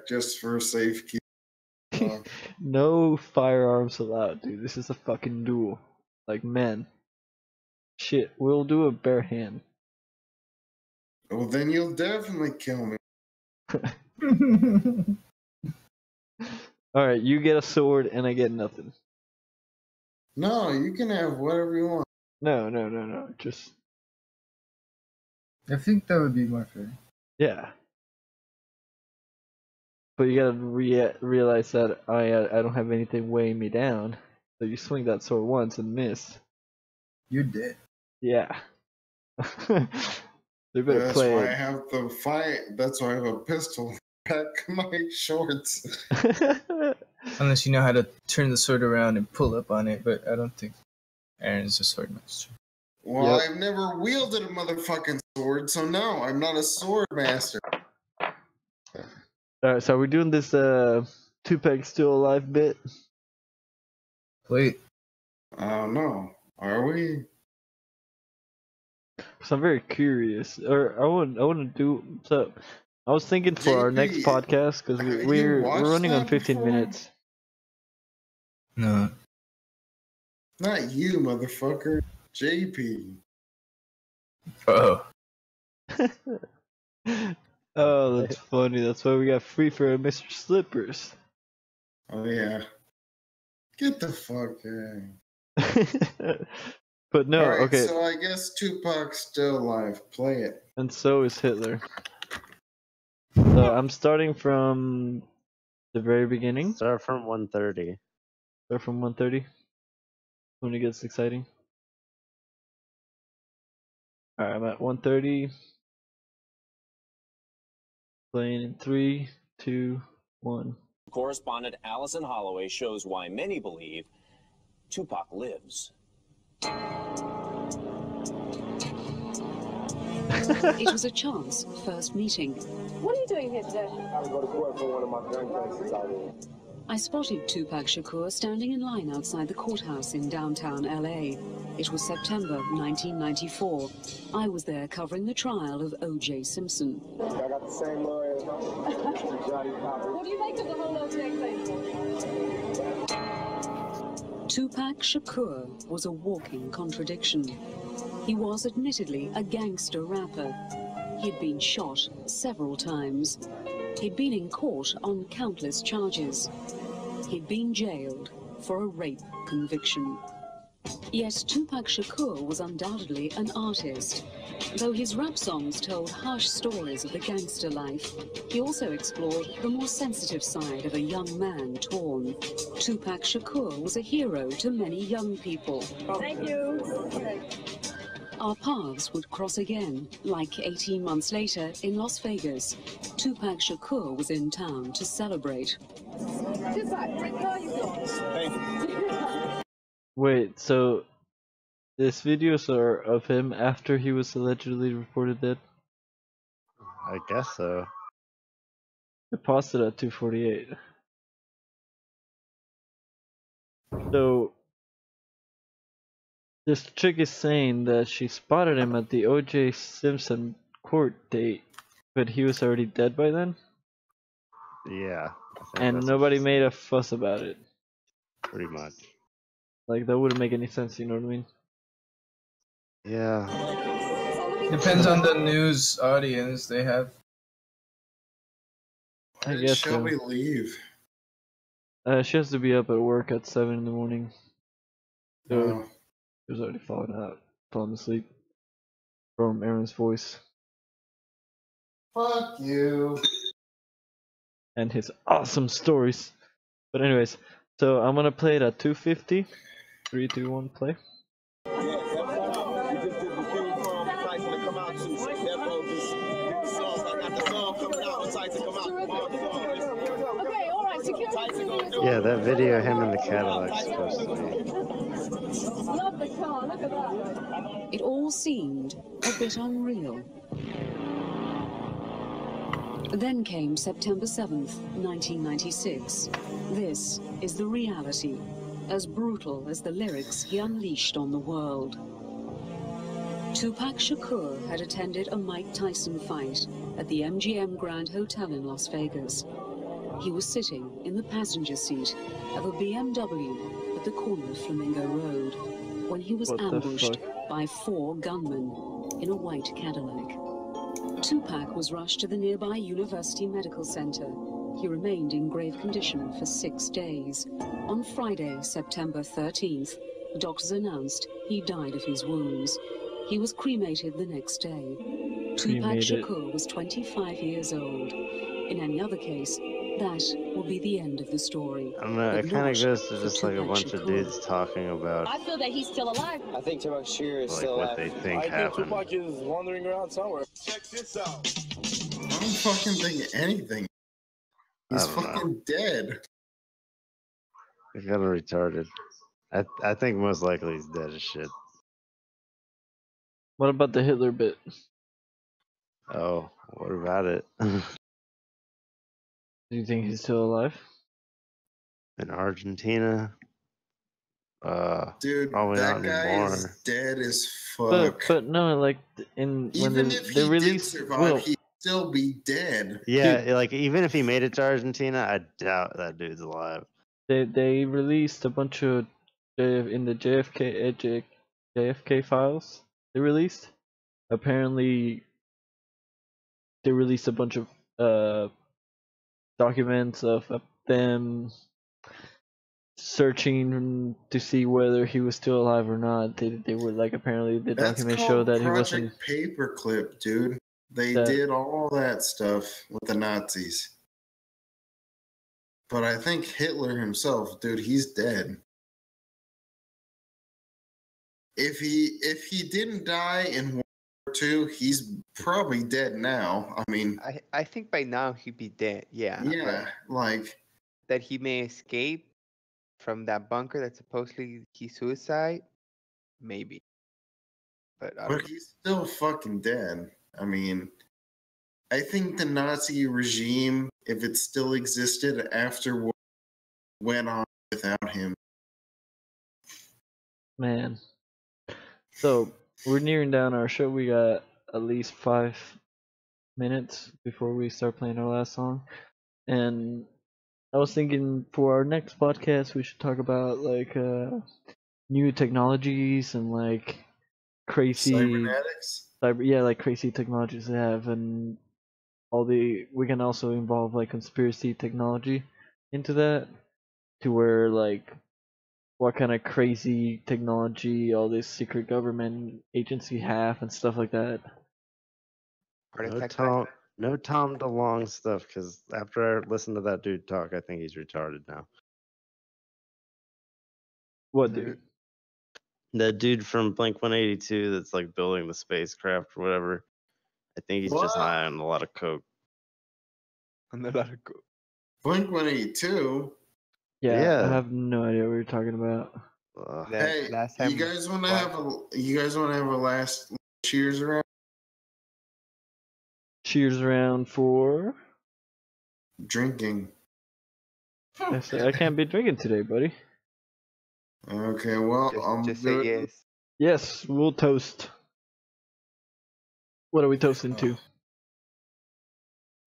S1: just for safekeeping.
S2: No firearms allowed, dude. This is a fucking duel. Like men. Shit, we'll do a bare hand.
S1: Well, then you'll definitely kill me.
S2: Alright, you get a sword and I get nothing.
S1: No, you can have whatever you want.
S2: No. Just.
S3: I think that would be more fair.
S2: Yeah. But you gotta realize that I don't have anything weighing me down. So you swing that sword once and miss.
S3: You're dead.
S2: Yeah. They better
S1: That's
S2: play
S1: why
S2: it.
S1: I have to fight. That's why I have a pistol back in my shorts.
S3: Unless you know how to turn the sword around and pull up on it, but I don't think Aaron's a sword master.
S1: Well, I've never wielded a motherfucking sword, so no, I'm not a sword master.
S2: Alright, so we're doing this Tupac still alive bit.
S3: Wait.
S1: I don't know. Are we?
S2: So I'm very curious. Or I want to do so. I was thinking for our next
S1: JP,
S2: podcast because
S1: have
S2: we're
S1: you watched
S2: running on
S1: that
S2: 15
S1: before?
S2: minutes.
S3: No.
S1: Not you, motherfucker. JP.
S3: Oh.
S2: Oh, that's funny. That's why we got free for Mr. Slippers.
S1: Oh yeah. Get the fuck out.
S2: But no,
S1: All right,
S2: okay.
S1: so I guess Tupac's still alive. Play it.
S2: And so is Hitler. So I'm starting from the very beginning.
S6: Start from 1:30.
S2: Start from 1:30 when it gets exciting. Alright, I'm at 1:30. Playing in 3, 2, 1.
S10: Correspondent Allison Holloway shows why many believe Tupac lives.
S11: It was a chance first meeting.
S12: What are you doing here today?
S13: I go to court for one of my gun cases out here.
S11: I spotted Tupac Shakur standing in line outside the courthouse in downtown LA. It was September 1994. I was there covering the trial of O.J. Simpson.
S13: I got the same lawyer.
S12: What do you make of the whole O.J. thing?
S11: Tupac Shakur was a walking contradiction. He was admittedly a gangster rapper. He'd been shot several times. He'd been in court on countless charges. He'd been jailed for a rape conviction. Yet Tupac Shakur was undoubtedly an artist. Though his rap songs told harsh stories of the gangster life, he also explored the more sensitive side of a young man torn. Tupac Shakur was a hero to many young people.
S12: Thank you.
S11: Our paths would cross again, like 18 months later in Las Vegas. Tupac Shakur was in town to celebrate.
S2: Wait, so this videos are of him after he was allegedly reported dead?
S6: I guess so.
S2: It paused it at 2:48. So this chick is saying that she spotted him at the O.J. Simpson court date, but he was already dead by then?
S6: Yeah.
S2: And nobody made a fuss about it.
S6: Pretty much.
S2: Like, that wouldn't make any sense, you know what I mean?
S6: Yeah.
S3: Depends on the news audience they have.
S2: I guess
S1: Shelby
S2: so.
S1: leave?
S2: She has to be up at work at 7 in the morning. So
S1: Oh.
S2: she was already falling asleep from Aaron's voice
S1: Fuck you.
S2: and his awesome stories. But anyways, so I'm gonna play it at 2:50. 3, 2, 1, play.
S6: Yeah, that video of him in the Cadillac's supposed to be.
S12: Love the car, look at that.
S11: It all seemed a bit unreal. Then came September 7th, 1996. This is the reality, as brutal as the lyrics he unleashed on the world. Tupac Shakur had attended a Mike Tyson fight at the MGM Grand Hotel in Las Vegas. He was sitting in the passenger seat of a BMW at the corner of Flamingo Road when he was ambushed by 4 gunmen in a white Cadillac. Tupac was rushed to the nearby University Medical Center. He remained in grave condition for 6 days. On Friday, September 13th, doctors announced he died of his wounds. He was cremated the next day. Tupac Shakur was 25 years old. In any other case, that will be the end of the story.
S6: I don't know, it kind of goes to just like a bunch of dudes talking about
S12: I feel that he's still alive.
S10: I think Tupac Shakur is
S6: like
S10: still
S6: what
S10: alive.
S6: they think
S13: I think
S6: happened.
S13: Tupac is wandering around somewhere. Check this out.
S1: I don't fucking think anything. He's
S6: I don't know.
S1: fucking dead.
S6: kind of retarded. I think most likely he's dead as shit.
S2: What about the Hitler bit?
S6: Oh, what about it?
S2: Do you think he's still alive?
S6: In Argentina?
S1: Dude,
S6: probably
S1: that
S6: not
S1: guy
S6: anymore.
S1: is dead as fuck.
S2: But no, like when
S1: Even if
S2: they
S1: he
S2: released,
S1: did survive,
S2: well,
S1: he'd still be dead.
S6: Yeah, like even if he made it to Argentina, I doubt that dude's alive.
S2: they released a bunch of in the JFK files. They released apparently they released a bunch of documents of them searching to see whether he was still alive or not. They were like apparently the
S1: That's
S2: documents
S1: called
S2: show that he wasn't.
S1: Project Paperclip, dude. They
S2: That-
S1: did all that stuff with the Nazis. But I think Hitler himself, dude, he's dead. If he didn't die in World War II, he's probably dead now. I mean,
S4: I think by now he'd be dead. Yeah.
S1: yeah, like
S4: That he may escape from that bunker that supposedly he suicide, maybe. But I don't
S1: but he's still fucking dead. I mean, I think the Nazi regime, if it still existed after what went on without him.
S2: Man. So we're nearing down our show. We got at least 5 minutes before we start playing our last song. And I was thinking for our next podcast we should talk about like new technologies and like crazy
S1: Cybernetics?
S2: like crazy technologies they have, and we can also involve like conspiracy technology into that, to where like what kind of crazy technology all this secret government agency have and stuff like that.
S6: No Tom DeLonge stuff, because after I listened to that dude talk, I think he's retarded now.
S2: What dude?
S6: That dude from Blink 182 that's like building the spacecraft or whatever. I think he's just high on a lot of coke.
S4: On a lot of coke.
S1: Blink 182?
S2: Yeah, I have no idea what you're talking about.
S1: Hey, you guys want to have a last cheers around?
S2: Cheers around for
S1: Drinking.
S2: I can't be drinking today, buddy.
S1: Okay, well,
S4: just say yes.
S2: Yes, we'll toast. What are we toasting to?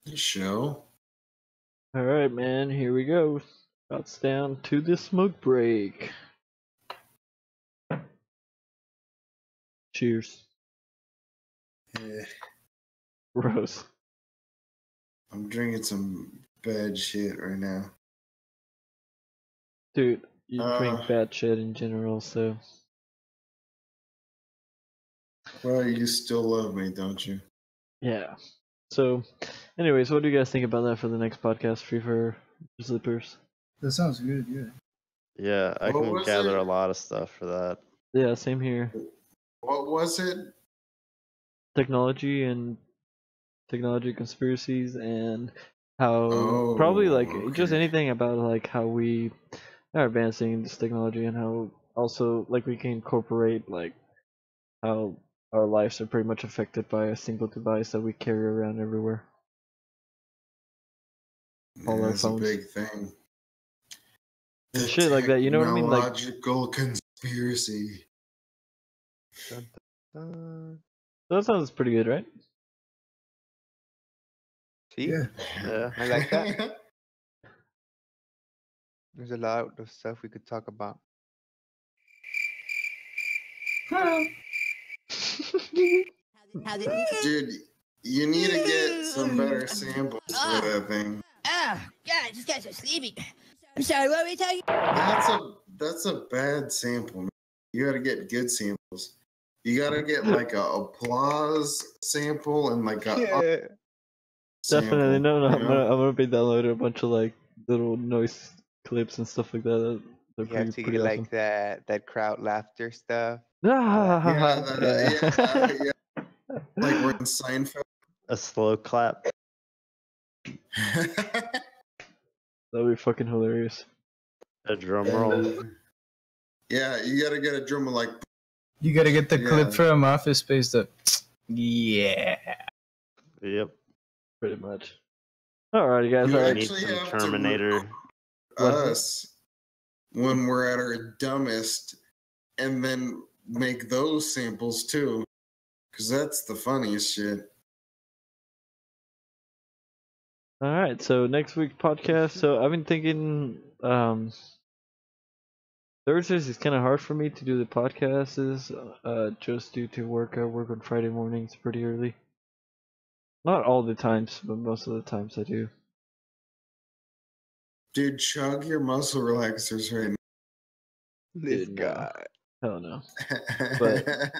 S1: The show.
S2: All right, man. Here we go. Shots down to the smoke break. Cheers.
S1: Yeah.
S2: Gross.
S1: I'm drinking some bad shit right now.
S2: Dude, you drink bad shit in general, so.
S1: Well, you still love me, don't you?
S2: Yeah. So, anyways, what do you guys think about that for the next podcast, Free for Slippers?
S14: That sounds good, yeah.
S6: Yeah, I
S1: What
S6: can
S1: was
S6: gather
S1: it?
S6: a lot of stuff for that.
S2: Yeah, same here.
S1: What was it?
S2: Technology conspiracies, and how probably like just anything about like how we are advancing this technology, and how also like we can incorporate like how our lives are pretty much affected by a single device that we carry around everywhere. All our
S1: That's a
S2: phones.
S1: big thing.
S2: And shit like that, you know what I mean? Like,
S1: Technological conspiracy.
S2: that sounds pretty good, right?
S4: See?
S6: Yeah.
S4: I like that. There's a lot of stuff we could talk about.
S1: Dude, you need to get some better samples for that thing.
S7: Oh, God, I just got so sleepy. I'm sorry, what were we talking?
S1: That's a bad sample, man. You gotta get good samples. You gotta get like a applause sample and like a
S2: Definitely, no.
S1: you
S2: I'm gonna be downloading a bunch of like little noise clips and stuff like that. They're
S4: You have to
S2: pretty
S4: get
S2: awesome.
S4: like that crowd laughter stuff.
S2: Yeah.
S1: Like we're in Seinfeld.
S6: A slow clap.
S2: That'd be fucking hilarious.
S6: A drum roll.
S1: Yeah, you gotta get a drum roll like.
S3: You gotta get the
S1: Yeah.
S3: clip from Office Space. The yeah.
S6: Yep.
S2: Pretty much. Alrighty, guys.
S1: You
S6: I need
S1: actually
S6: some
S1: have
S6: Terminator.
S1: to us when we're at our dumbest, and then make those samples too, because that's the funniest shit.
S2: All right, so next week's podcast. So I've been thinking Thursdays is kind of hard for me to do the podcasts, just due to work. I work on Friday mornings pretty early. Not all the times, but most of the times I do.
S1: Dude, chug your muscle relaxers right
S4: This
S2: Dude,
S4: guy.
S2: no. Hell no.
S1: now.
S2: But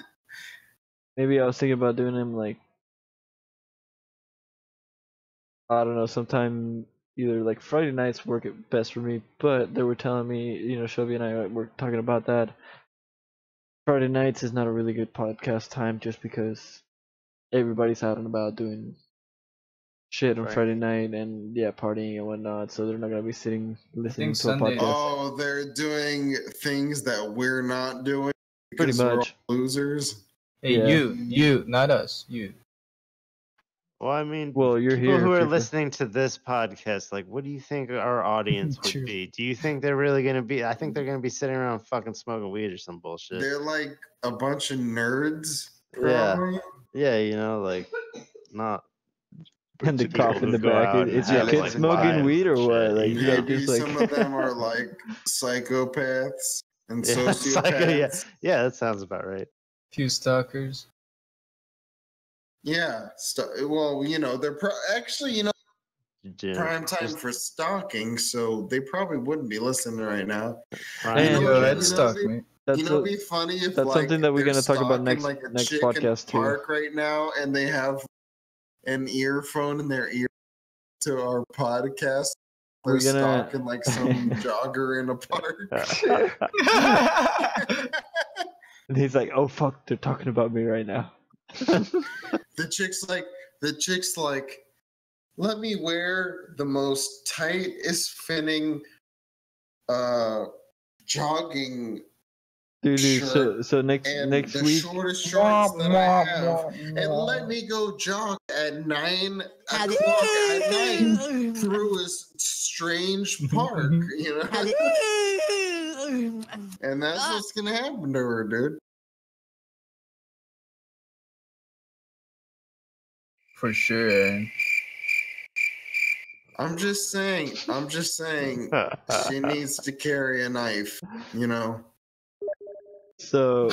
S2: maybe I was thinking about doing them like, I don't know, sometime either like Friday nights work it best for me, but they were telling me, Shelby and I were talking about that. Friday nights is not a really good podcast time just because everybody's out and about doing shit on Friday night and partying and whatnot, so they're not gonna be sitting listening to a podcast.
S1: Oh, they're doing things that we're not doing
S2: Pretty
S1: because we're
S2: much.
S1: all losers.
S3: Hey, you, not us, you.
S6: Well, I mean,
S2: well, you're
S6: people
S2: here,
S6: who are
S2: people.
S6: listening to this podcast, like, what do you think our audience would be? Do you think they're really gonna be? I think they're gonna be sitting around fucking smoking weed or some bullshit.
S1: They're like a bunch of nerds.
S6: Yeah,
S1: Probably.
S6: yeah, like not.
S2: And the
S6: people
S2: cop in
S6: who
S2: the
S6: go
S2: back.
S6: out and
S2: Is your
S6: have,
S2: kid
S6: like,
S2: smoking
S6: lives
S2: weed or
S6: and
S2: what?
S6: shit,
S2: Like,
S6: you
S2: you gotta
S6: know?
S1: Maybe
S2: just like.
S1: some of them are like psychopaths and
S6: Yeah,
S1: sociopaths.
S6: yeah, that sounds about right.
S3: Few stalkers.
S1: Yeah. Well, they're actually, prime time for stalking, so they probably wouldn't be listening right now.
S3: I'd stalk me.
S1: It'd be funny if
S2: that's
S1: like
S2: something that we're
S1: they're
S2: gonna talk about
S1: stalking,
S2: next
S1: like a
S2: next
S1: chick in
S2: podcast
S1: the
S2: too.
S1: park right now, and they have an earphone in their ear to our podcast. They're
S2: We're gonna-
S1: stalking like some jogger in a park.
S2: And he's like, "Oh fuck, they're talking about me right now."
S1: The chick's like, let me wear the most tightest fitting jogging
S2: Dude,
S1: shirt
S2: so next
S1: and
S2: next
S1: the
S2: week.
S1: shortest shorts that I have, and let me go jog at 9 o'clock at night through a strange park, and that's what's gonna happen to her, dude.
S3: For sure.
S1: I'm just saying, she needs to carry a knife,
S2: So.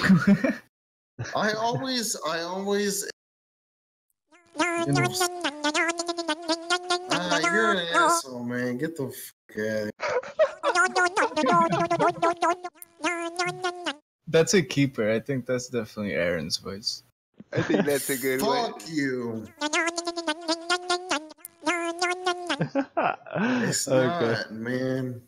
S1: I always. You're an asshole, man. Get the fuck out.
S3: That's a keeper. I think that's definitely Aaron's voice.
S4: I think that's a good one.
S1: Fuck you. It's
S2: Okay.
S1: not, man.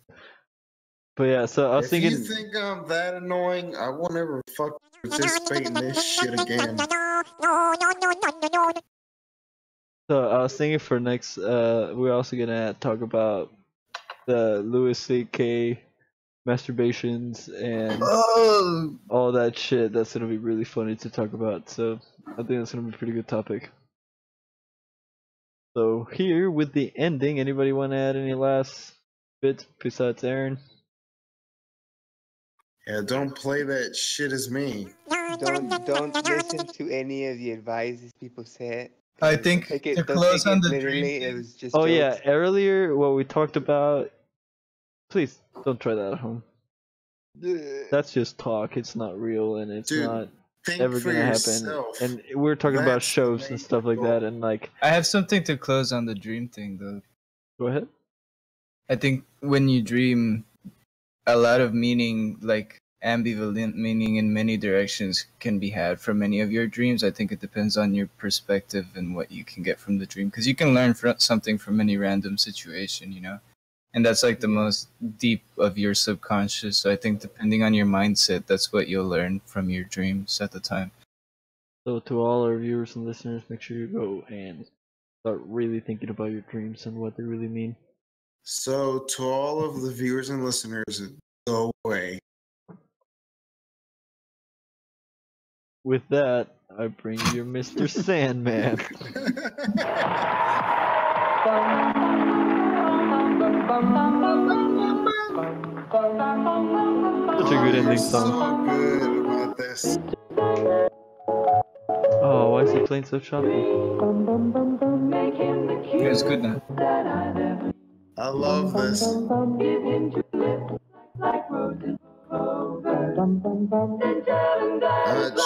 S2: But yeah, so I was
S1: If
S2: thinking.
S1: you think I'm that annoying, I won't ever fucking participate in this shit again.
S2: So I was thinking for next, we're also gonna talk about the Louis C.K. masturbations and all that shit. That's gonna be really funny to talk about. So I think that's gonna be a pretty good topic. So here with the ending, anybody want to add any last bits besides Aaron?
S1: Yeah, don't play that shit as me.
S4: Don't listen to any of the advices people said.
S3: I think
S4: Don't
S3: to close on the
S4: literally,
S3: dream
S4: it was just
S2: Oh
S4: jokes.
S2: yeah, earlier what we talked about. Please don't try that at home. That's just talk. It's not real, and it's
S1: Dude,
S2: not
S1: think
S2: ever
S1: for
S2: gonna
S1: yourself.
S2: happen. And we're talking about
S1: That's the
S2: shows
S1: main
S2: and stuff like
S1: goal.
S2: that, and like.
S3: I have something to close on the dream thing though.
S2: Go ahead.
S3: I think when you dream, a lot of meaning, like ambivalent meaning in many directions, can be had from many of your dreams. I think it depends on your perspective and what you can get from the dream, because you can learn something from any random situation, and that's like the most deep of your subconscious. So I think depending on your mindset, that's what you'll learn from your dreams at the time.
S2: So to all our viewers and listeners, make sure you go and start really thinking about your dreams and what they really mean.
S1: So, to all of the viewers and listeners, go away.
S2: With that, I bring you Mr. Sandman. Such a good ending song.
S1: So good about this.
S2: Oh, why is he playing so choppy?
S3: It's good now.
S1: I love this.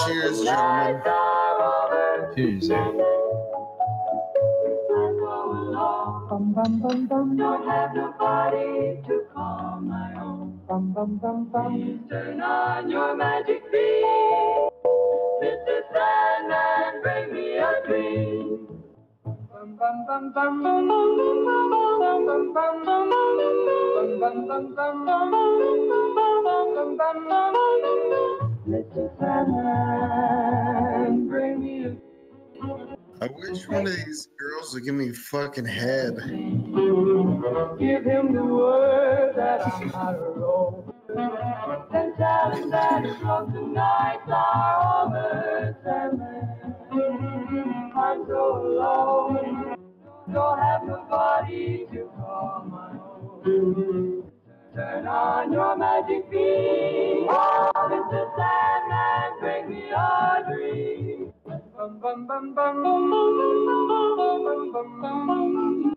S1: Cheers, gentlemen.
S3: Cheers.
S12: Don't have nobody to call my own. Please turn on your magic beam. Mr. Sandman, bring me a dream. Mr. Sandman, bring me a dream.
S1: I wish one of these girls would give me fucking head.
S12: Give him the word that I'm not alone. And tell him that his broken nights are over. Sandman, I'm so alone. Don't have nobody to call my own. Turn on your magic beam. Oh, Mr. Sandman, bring me a dream. Bum, bum, bum, bum, bum, bum, bum, bum, bum, bum.